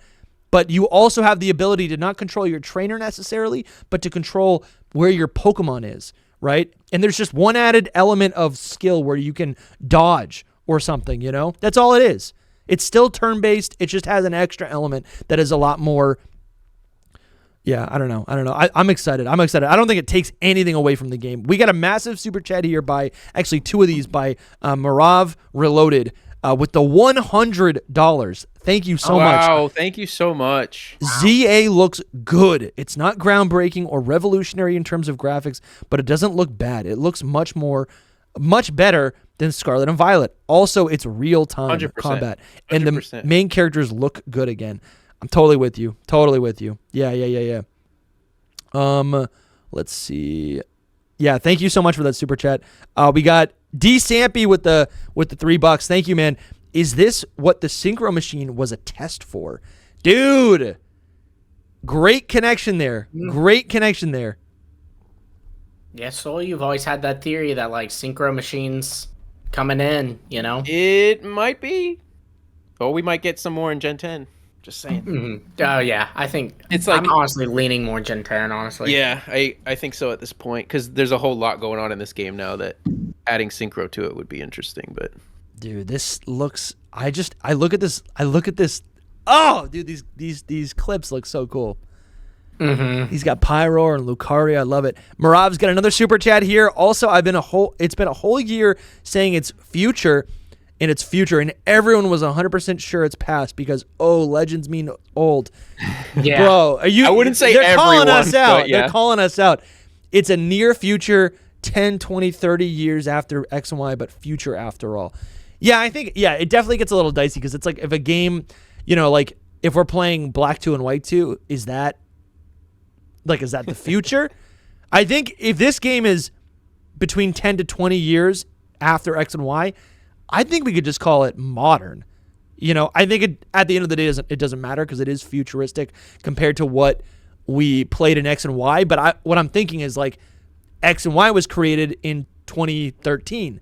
But you also have the ability to not control your trainer necessarily, but to control where your Pokemon is, right? And there's just one added element of skill where you can dodge or something, you know? That's all it is. It's still turn-based. It just has an extra element that is a lot more... Yeah, I don't know. I'm excited. I don't think it takes anything away from the game. We got a massive super chat here by... Actually, 2 of these by Marav Reloaded. with the $100. Thank you so much. Wow, thank you so much. ZA looks good. It's not groundbreaking or revolutionary in terms of graphics, but it doesn't look bad. It looks much better than Scarlet and Violet. Also, it's real-time 100%. combat, and the main characters look good again. I'm totally with you. Yeah. Let's see. Yeah, thank you so much for that super chat. We got D Sampy with the $3. Thank you, man. Is this what the synchro machine was a test for? Dude, great connection there. Yeah, Soul, you've always had that theory that like synchro machines coming in, you know? It might be. Or we might get some more in Gen 10. Just saying. Mm-hmm. Oh, yeah. I think it's like, I'm honestly leaning more Gen 10, honestly. Yeah, I think so at this point. Because there's a whole lot going on in this game now that adding synchro to it would be interesting. But dude, this looks... I look at this... Oh, dude, these clips look so cool. Mm-hmm. He's got Pyro and Lucaria. I love it. Marav's got another super chat here. Also, it's been a whole year saying it's future, and everyone was 100% sure it's past because legends mean old. Yeah, bro, I wouldn't say they're everyone, calling us out. Yeah. They're calling us out. It's a near future, 10, 20, 30 years after X and Y, but future after all. Yeah, I think it definitely gets a little dicey because it's like if a game, like if we're playing Black 2 and White 2, is that the future? I think if this game is between 10 to 20 years after X and Y, I think we could just call it modern. I think at the end of the day, it doesn't matter because it is futuristic compared to what we played in X and Y. But what I'm thinking is like X and Y was created in 2013,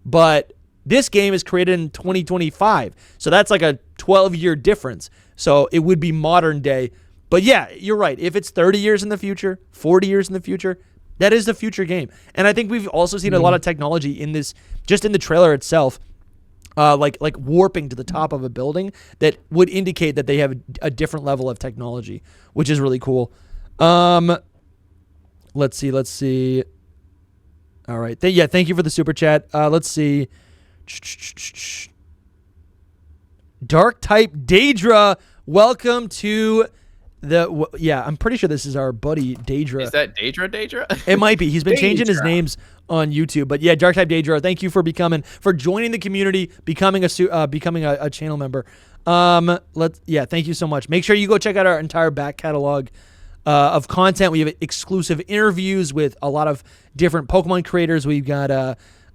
but this game is created in 2025. So that's like a 12-year difference. So it would be modern day. But yeah, you're right. If it's 30 years in the future, 40 years in the future, that is the future game. And I think we've also seen a lot of technology in this, just in the trailer itself, like warping to the top of a building that would indicate that they have a different level of technology, which is really cool. Let's see. All right. Thank you for the super chat. Let's see. Dark type Daedra, welcome to I'm pretty sure this is our buddy Daedra. Is that Daedra? It might be. He's been changing his names on YouTube, but yeah, Dark type Daedra. Thank you for joining the community, becoming a channel member. Thank you so much. Make sure you go check out our entire back catalog of content. We have exclusive interviews with a lot of different Pokemon creators. We've got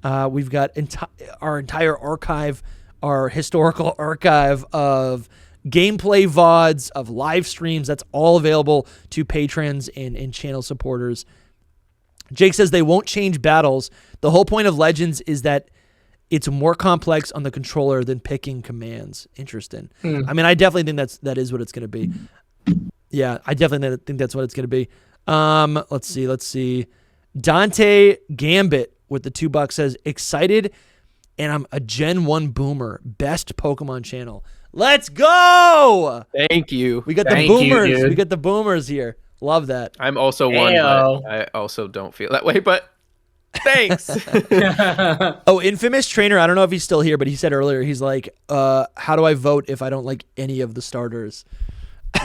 our entire archive, our historical archive of gameplay VODs, of live streams. That's all available to patrons and channel supporters. Jake says they won't change battles. The whole point of Legends is that it's more complex on the controller than picking commands. Interesting. I mean, I definitely think that is what it's going to be. Yeah, I definitely think that's what it's going to be. Let's see. Dante Gambit with the $2 says, excited, and I'm a Gen 1 boomer. Best Pokemon channel. Let's go! Thank you. We got the boomers. We got the boomers here. Love that. I'm also one, but I also don't feel that way, but thanks. Infamous Trainer, I don't know if he's still here, but he said earlier, he's like, how do I vote if I don't like any of the starters?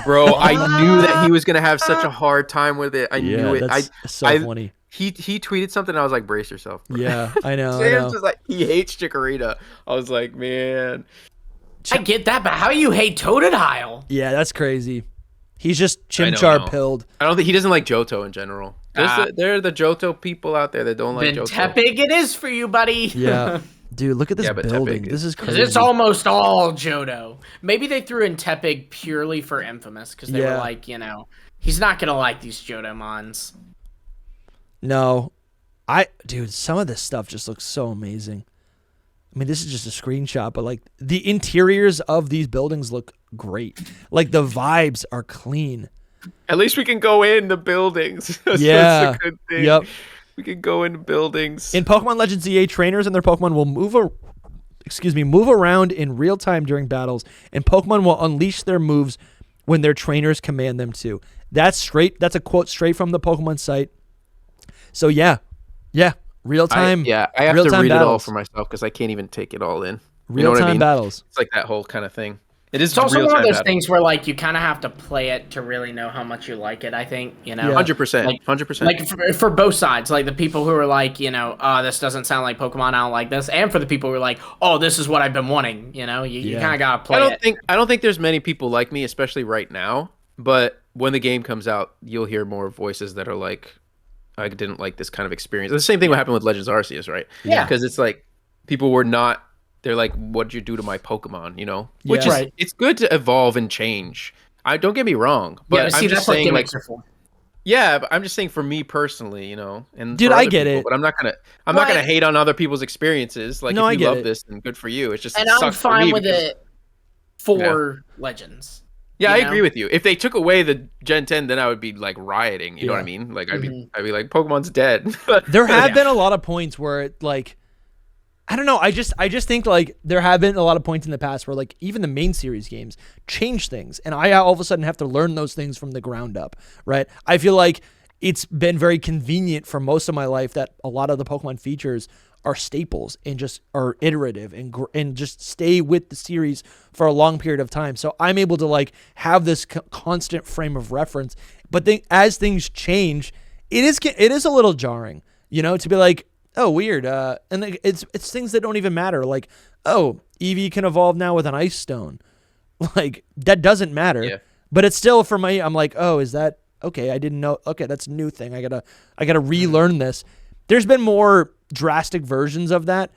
Bro, I knew that he was going to have such a hard time with it. I knew it. That's so funny. He tweeted something, and I was like, brace yourself, bro. Yeah, I know. Sam's just like, he hates Chikorita. I was like, man. I get that, but how do you hate Totodile? Yeah, that's crazy. He's just Chimchar pilled. I don't think he doesn't like Johto in general. There are the Johto people out there that don't like Johto. Tepig it is for you, buddy. Yeah. Dude, look at this building. This is crazy. It's almost all Johto. Maybe they threw in Tepig purely for Infamous because they were like, he's not going to like these Johtomons. No. Dude, some of this stuff just looks so amazing. I mean, this is just a screenshot, but like the interiors of these buildings look great. Like the vibes are clean. At least we can go in the buildings. Yeah. That's a good thing. Yep. We can go into buildings. In Pokemon Legends EA, trainers and their Pokemon will move around in real time during battles, and Pokemon will unleash their moves when their trainers command them to. That's a quote straight from the Pokemon site. So yeah, real time. I have to read battles. it all for myself because I can't even take it all in. Real-time battles. It's like that whole kind of thing. It's also one of those things where like you kind of have to play it to really know how much you like it. I think 100%, 100%. Like for both sides, like the people who are like, this doesn't sound like Pokemon, I don't like this, and for the people who are like, oh, this is what I've been wanting. You kind of gotta play it. I don't think there's many people like me, especially right now. But when the game comes out, you'll hear more voices that are like, I didn't like this kind of experience. The same thing would happen with Legends Arceus, right? Yeah, because it's like people were not. They're like, what'd you do to my Pokemon, Which is, it's good to evolve and change. Don't get me wrong, but I'm just saying, like, yeah, but I'm just saying for me personally, and dude, I get it, but I'm not gonna hate on other people's experiences. Like, if you love this, then good for you. It's just, and I'm fine with it for Legends. Yeah, I agree with you. If they took away the Gen 10, then I would be like rioting. You know what I mean? Like, I'd be like, Pokemon's dead. There have been a lot of points where it, like, I don't know. I just think like there have been a lot of points in the past where like even the main series games change things, and I all of a sudden have to learn those things from the ground up, right? I feel like it's been very convenient for most of my life that a lot of the Pokemon features are staples and just are iterative and just stay with the series for a long period of time. So I'm able to like have this constant frame of reference. But then as things change, it is a little jarring, to be like, oh, weird. And it's things that don't even matter. Like, oh, Eevee can evolve now with an Ice Stone. Like, that doesn't matter. Yeah. But it's still, for me, I'm like, oh, is that okay? I didn't know. Okay, that's a new thing. I gotta relearn this. There's been more drastic versions of that,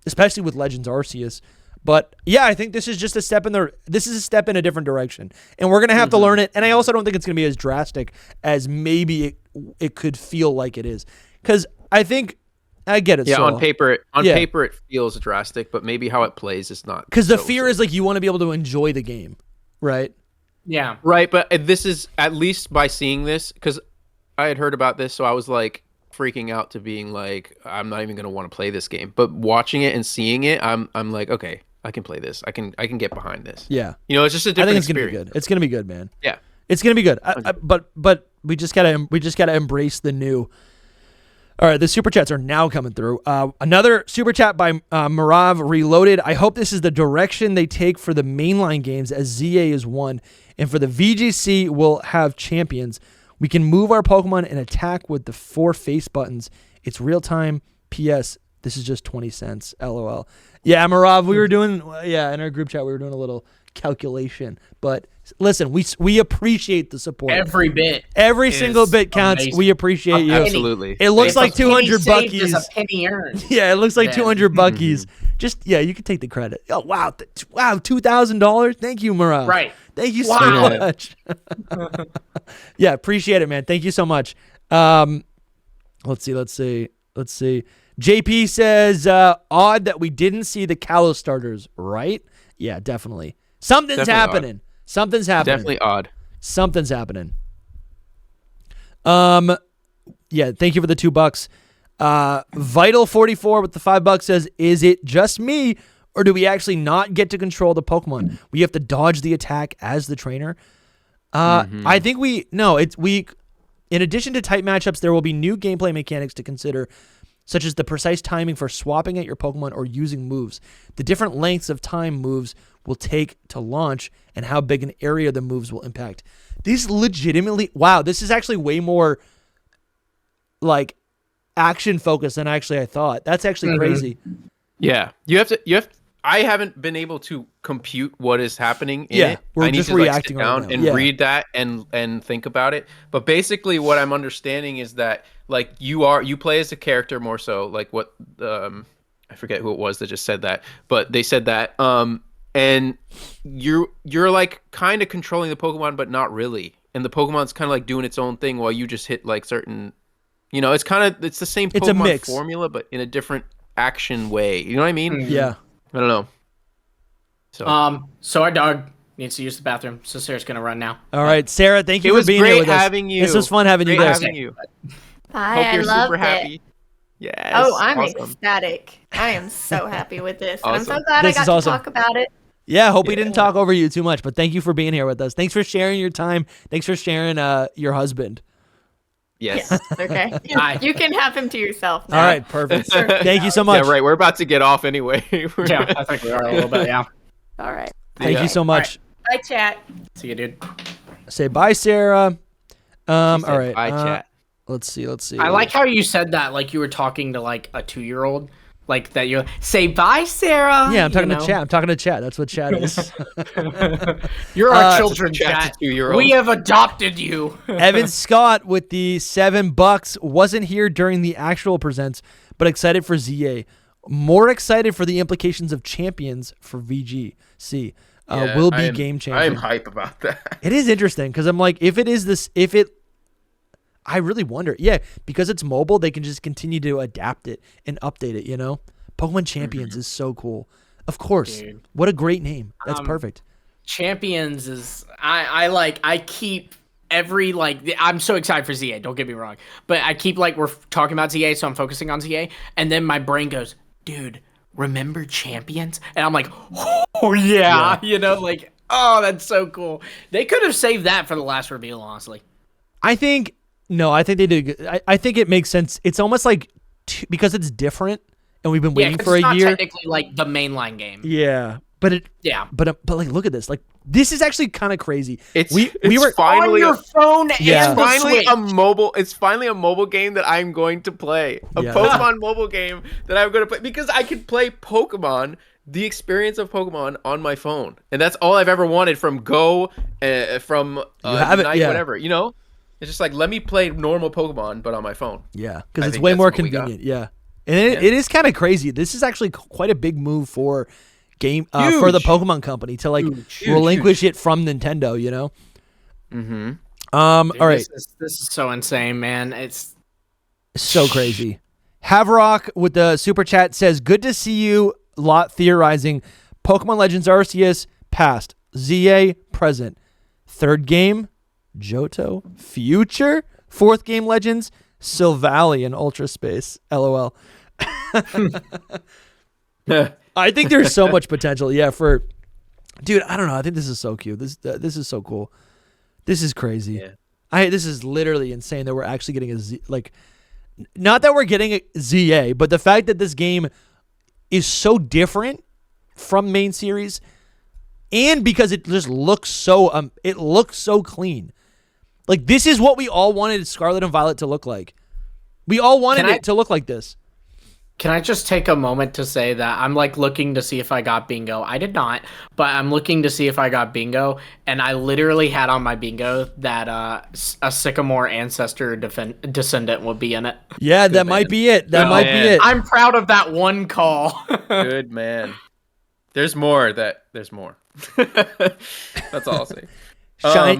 especially with Legends Arceus. But yeah, I think this is just a step in a different direction, and we're gonna have to learn it. And I also don't think it's gonna be as drastic as maybe it could feel like it is, because I think I get it. Yeah, on paper it feels drastic, but maybe how it plays is not. Because the fear is like you want to be able to enjoy the game, right? Yeah, right. But this is, at least by seeing this, because I had heard about this, so I was like freaking out to being like, I'm not even gonna want to play this game. But watching it and seeing it, I'm like, okay, I can play this. I can get behind this. Yeah, it's just a different experience. Gonna be good. It's gonna be good, man. Yeah, it's gonna be good. But we just gotta embrace the new. All right, the super chats are now coming through. Another super chat by Marav Reloaded. I hope this is the direction they take for the mainline games, as ZA is one, and for the VGC we'll have champions. We can move our Pokemon and attack with the 4 face buttons. It's real time. P.S. This is just 20 cents. LOL. Yeah, Marav, we were doing in our group chat we were doing a little calculation, but listen, we appreciate the support. Every single bit counts. Amazing. We appreciate you. Absolutely. It looks like 200 buckies. A penny earned. Yeah, it looks like 200 buckies. Just you can take the credit. Oh wow, $2,000. Thank you, Marav. Right. Thank you so much. Yeah, appreciate it, man. Thank you so much. Let's see. JP says, odd that we didn't see the Kalos starters, right? Yeah, definitely. Something's happening. Definitely odd. Something's happening. Yeah, thank you for the $2. Vital44 with the $5 says, is it just me, or do we actually not get to control the Pokemon? We have to dodge the attack as the trainer. I think in addition to tight matchups, there will be new gameplay mechanics to consider, such as the precise timing for swapping at your Pokemon or using moves, the different lengths of time moves will take to launch, and how big an area the moves will impact. This this is actually way more like action focused than actually I thought. That's actually crazy. Yeah. I haven't been able to compute what is happening in it. We're I need just to reacting sit down and read that and think about it. But basically what I'm understanding is that like you play as a character more so, like what I forget who it was that just said that, but they said that and you're like kind of controlling the Pokemon but not really. And the Pokemon's kind of like doing its own thing while you just hit like certain, it's the same Pokemon formula but in a different action way. You know what I mean? Yeah. I don't know. So our dog needs to use the bathroom, so Sarah's gonna run now. All right, Sarah, thank you for being here with us. It was great having you. This was fun having you there. Having you. Bye, Hope you're I loved super it. happy. Yes. Oh, I'm awesome. ecstatic. I am so happy with this. Awesome. And I'm so glad I got to talk about it. Yeah, hope we didn't talk over you too much, but thank you for being here with us. Thanks for sharing your time. Thanks for sharing your husband. Yes. Okay. Bye. You can have him to yourself. All right, perfect. Thank you so much. Yeah, right. We're about to get off anyway. Yeah, I think we are a little bit. Yeah. All right. Thank you so much. Bye, chat. See you, dude. Say bye, Sarah. All right. Bye, chat. Let's see. I like how you said that like you were talking to like a 2-year-old. Like that you say bye, Sarah. Yeah, I'm talking to chat. I'm talking to chat. That's what chat is. You're our children, chat's chat. a 2-year-old. We have adopted you. Evan Scott with the $7 wasn't here during the actual presents, but excited for ZA. More excited for the implications of champions for VGC. Will be game changer. I'm hype about that. It is interesting because I'm like, I really wonder. Yeah, because it's mobile, they can just continue to adapt it and update it, you know? Pokemon Champions is so cool. Of course. Dude. What a great name. That's perfect. Champions is I keep every I'm so excited for ZA, don't get me wrong. But I keep we're talking about ZA, so I'm focusing on ZA, and then my brain goes, dude, remember Champions? And I'm like, oh yeah. You know, oh, that's so cool. They could have saved that for the last reveal, honestly. I think they did good. I think it makes sense. It's almost like because it's different and we've been waiting for a year. It's technically the mainline game. Yeah. But look at this. This is actually kind of crazy. We were finally on your phone and Yeah. the finally Switch. a mobile. It's finally a mobile game that I'm going to play. A Pokemon mobile game that I'm going to play because I can play Pokemon, the experience of Pokemon on my phone, and that's all I've ever wanted from Go, from Unite, whatever. You know, it's just let me play normal Pokemon but on my phone. Yeah, because it's way more convenient. Yeah, and it is kind of crazy. This is actually quite a big move for for the Pokemon company to relinquish it from Nintendo. You know. Mm-hmm. Dude, all right. This is so insane, man. It's so crazy. Havrock with the super chat says, "Good to see you. Lot theorizing. Pokemon Legends Arceus past, ZA present, third game Johto future, fourth game Legends Silvally and Ultra Space. LOL." I think there's so much potential. Yeah, dude, I don't know. I think this is so cute. This is so cool. This is crazy. Yeah. This is literally insane that we're actually getting not that we're getting a ZA, but the fact that this game is so different from main series, and because it just looks so clean. This is what we all wanted Scarlet and Violet to look like. We all wanted it to look like this. Can I just take a moment to say that I'm looking to see if I got bingo. I did not, but I'm looking to see if I got bingo, and I literally had on my bingo that a Sycamore ancestor descendant would be in it. Yeah, that might be it. That might be it. I'm proud of that one call. Good man. There's more. There's more. That's all I'll say.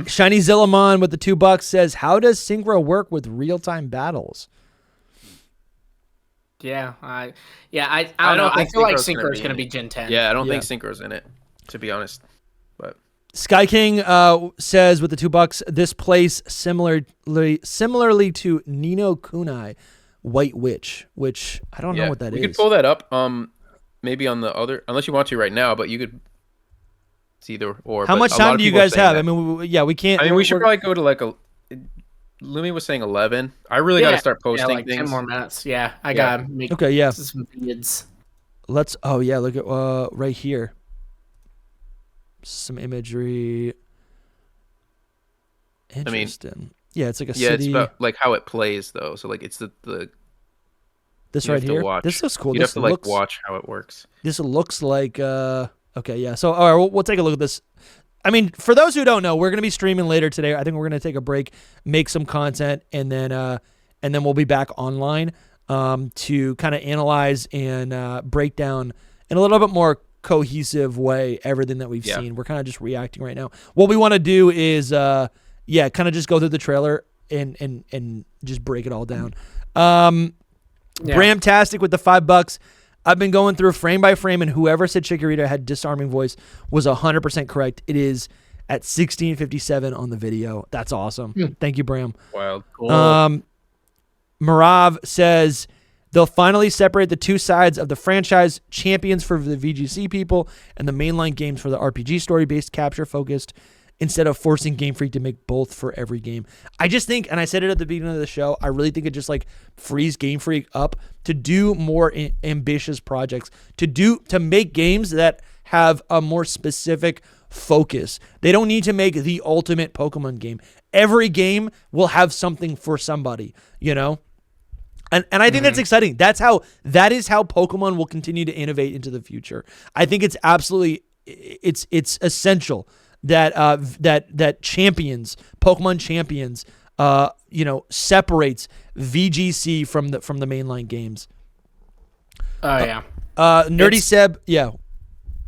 Shiny Zillamon with the $2 says, "How does Synchro work with real-time battles?" Yeah, I don't know. I feel like Synchro's going to be Gen 10. Yeah, I don't think Synchro's in it, to be honest. But Sky King says with the $2, "This plays similarly to Nino Kunai, White Witch," which I don't know what that is. You could pull that up. Maybe on the other, unless you want to right now, but you could. It's either or. How much time do you guys have? I mean, we can't. I mean, we should probably go to Lumi was saying 11. I really got to start posting things. 10 more minutes. Yeah, I got to make some vids. Let's, look at right here. Some imagery. Interesting. It's like a city. It's about how it plays though. So it's the this right here. This looks cool. You have to watch how it works. This looks like okay, yeah. So all right, we'll take a look at this. I mean, for those who don't know, we're going to be streaming later today. I think we're going to take a break, make some content, and then we'll be back online to kind of analyze and break down in a little bit more cohesive way everything that we've seen. We're kind of just reacting right now. What we want to do is, kind of just go through the trailer and just break it all down. Bramtastic with the $5. I've been going through frame by frame, and whoever said Chikorita had disarming voice was 100% correct. It is at 16:57 on the video. That's awesome. Thank you, Bram. Wild. Cool. Marav says they'll finally separate the two sides of the franchise: champions for the VGC people and the mainline games for the RPG story-based, capture-focused, instead of forcing Game Freak to make both for every game. I just think, and I said it at the beginning of the show, I really think it just like frees Game Freak up to do more ambitious projects, to make games that have a more specific focus. They don't need to make the ultimate Pokemon game. Every game will have something for somebody, you know? And I think that's exciting. That is how Pokemon will continue to innovate into the future. I think it's absolutely it's essential that champions, Pokemon champions, separates VGC from the mainline games. Oh yeah. Nerdy Seb, yeah.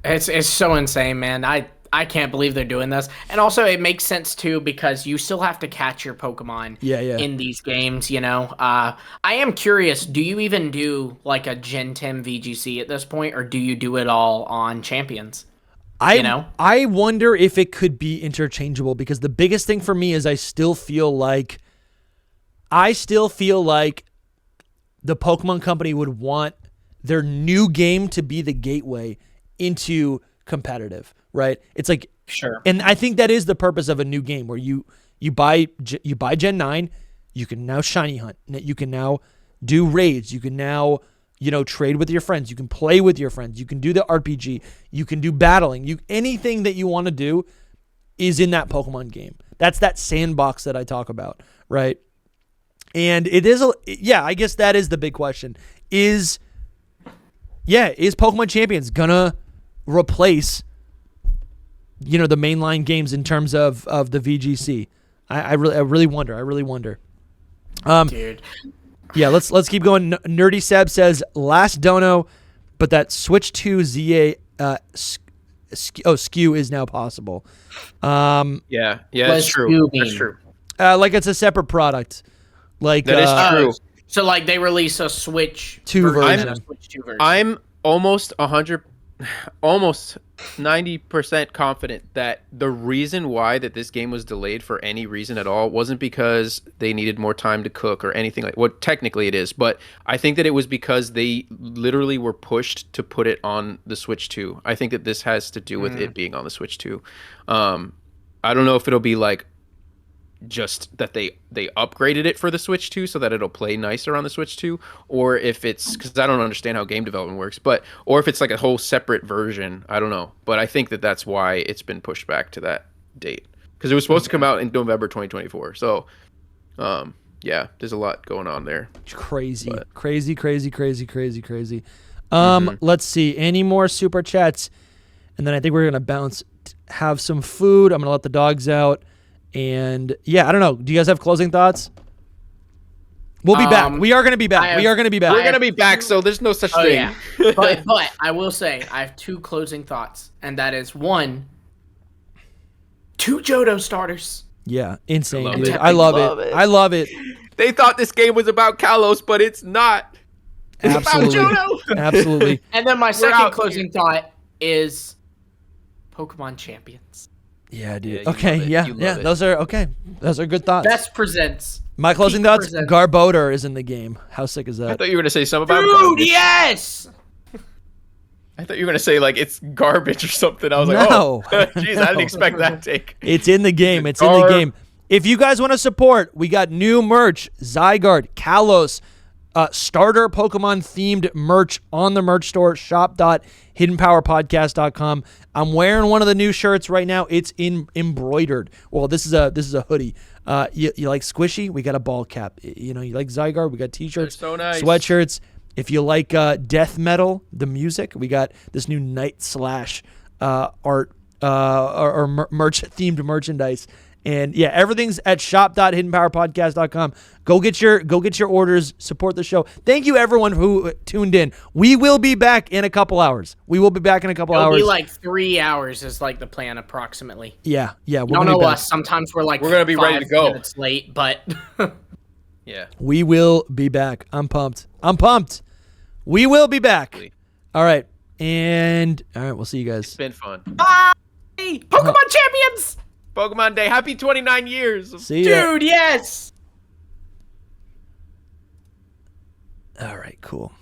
It's so insane, man. I can't believe they're doing this. And also it makes sense too because you still have to catch your Pokemon in these games, you know. I am curious, do you even do like a Gen 10 VGC at this point, or do you do it all on Champions? I wonder if it could be interchangeable, because the biggest thing for me is I still feel like the Pokemon Company would want their new game to be the gateway into competitive, right? It's like, sure. And I think that is the purpose of a new game, where you buy Gen 9, you can now shiny hunt, you can now do raids, you can now trade with your friends, you can play with your friends, you can do the RPG, you can do battling, anything that you want to do is in that Pokemon game. That's that sandbox that I talk about, right? And it is I guess that is the big question. Is Pokemon Champions gonna replace the mainline games in terms of the VGC? I really wonder. Dude. Yeah, let's keep going. Nerdy Seb says last dono, but that Switch 2 ZA SKU is now possible. Yeah, that's true. That's true. Like it's a separate product. Like that is true. So like they release a Switch 2 version. I'm almost 90% confident that the reason why that this game was delayed for any reason at all wasn't because they needed more time to cook or anything like what technically it is, but I think that it was because they literally were pushed to put it on the Switch 2. I think that this has to do with it being on the Switch 2. I don't know if it'll be like just that they upgraded it for the Switch 2 so that it'll play nicer on the Switch 2, or if it's because I don't understand how game development works, or if it's like a whole separate version. I don't know, but I think that that's why it's been pushed back to that date, because it was supposed to come out in November 2024. So there's a lot going on there. Crazy. Let's see, any more super chats, and then I think we're gonna bounce, have some food. I'm gonna let the dogs out. And I don't know. Do you guys have closing thoughts? We'll be back. We are going to be back. We're going to be back, so there's no such thing. Yeah. But I will say, I have 2 closing thoughts. And that is, 1, 2 Johto starters. Yeah, insane, dude. I love it. I love it. They thought this game was about Kalos, but it's not. It's Absolutely. about Johto. Absolutely. And then my second closing thought is Pokemon Champions. Yeah, dude. Okay, yeah. Those are okay. Those are good thoughts. Best presents. My closing thoughts: Garbodor is in the game. How sick is that? I thought you were gonna say something about garbage. Yes. I thought you were gonna say like it's garbage or something. I was like, no. Jeez, I didn't expect that take. It's in the game. It's in the game. If you guys want to support, we got new merch: Zygarde, Kalos, starter Pokemon themed merch on the merch store, shop.hiddenpowerpodcast.com. I'm wearing one of the new shirts right now. It's embroidered. Well, this is a hoodie. You like squishy? We got a ball cap. You like Zygarde? We got t-shirts, so nice. Sweatshirts. If you like death metal, the music, we got this new Night Slash art or merch themed merchandise. And everything's at shop.hiddenpowerpodcast.com. Go get your orders, support the show. Thank you everyone who tuned in. We will be back in a couple hours. It'll be like 3 hours is like the plan approximately. Yeah. We're gonna know us. Sometimes we're gonna be ready to go. It's late, but yeah. We will be back. I'm pumped. We will be back. All right. We'll see you guys. It's been fun. Bye. Pokemon Champions. Pokemon Day. Happy 29 years. See ya. Dude, yes. All right, cool.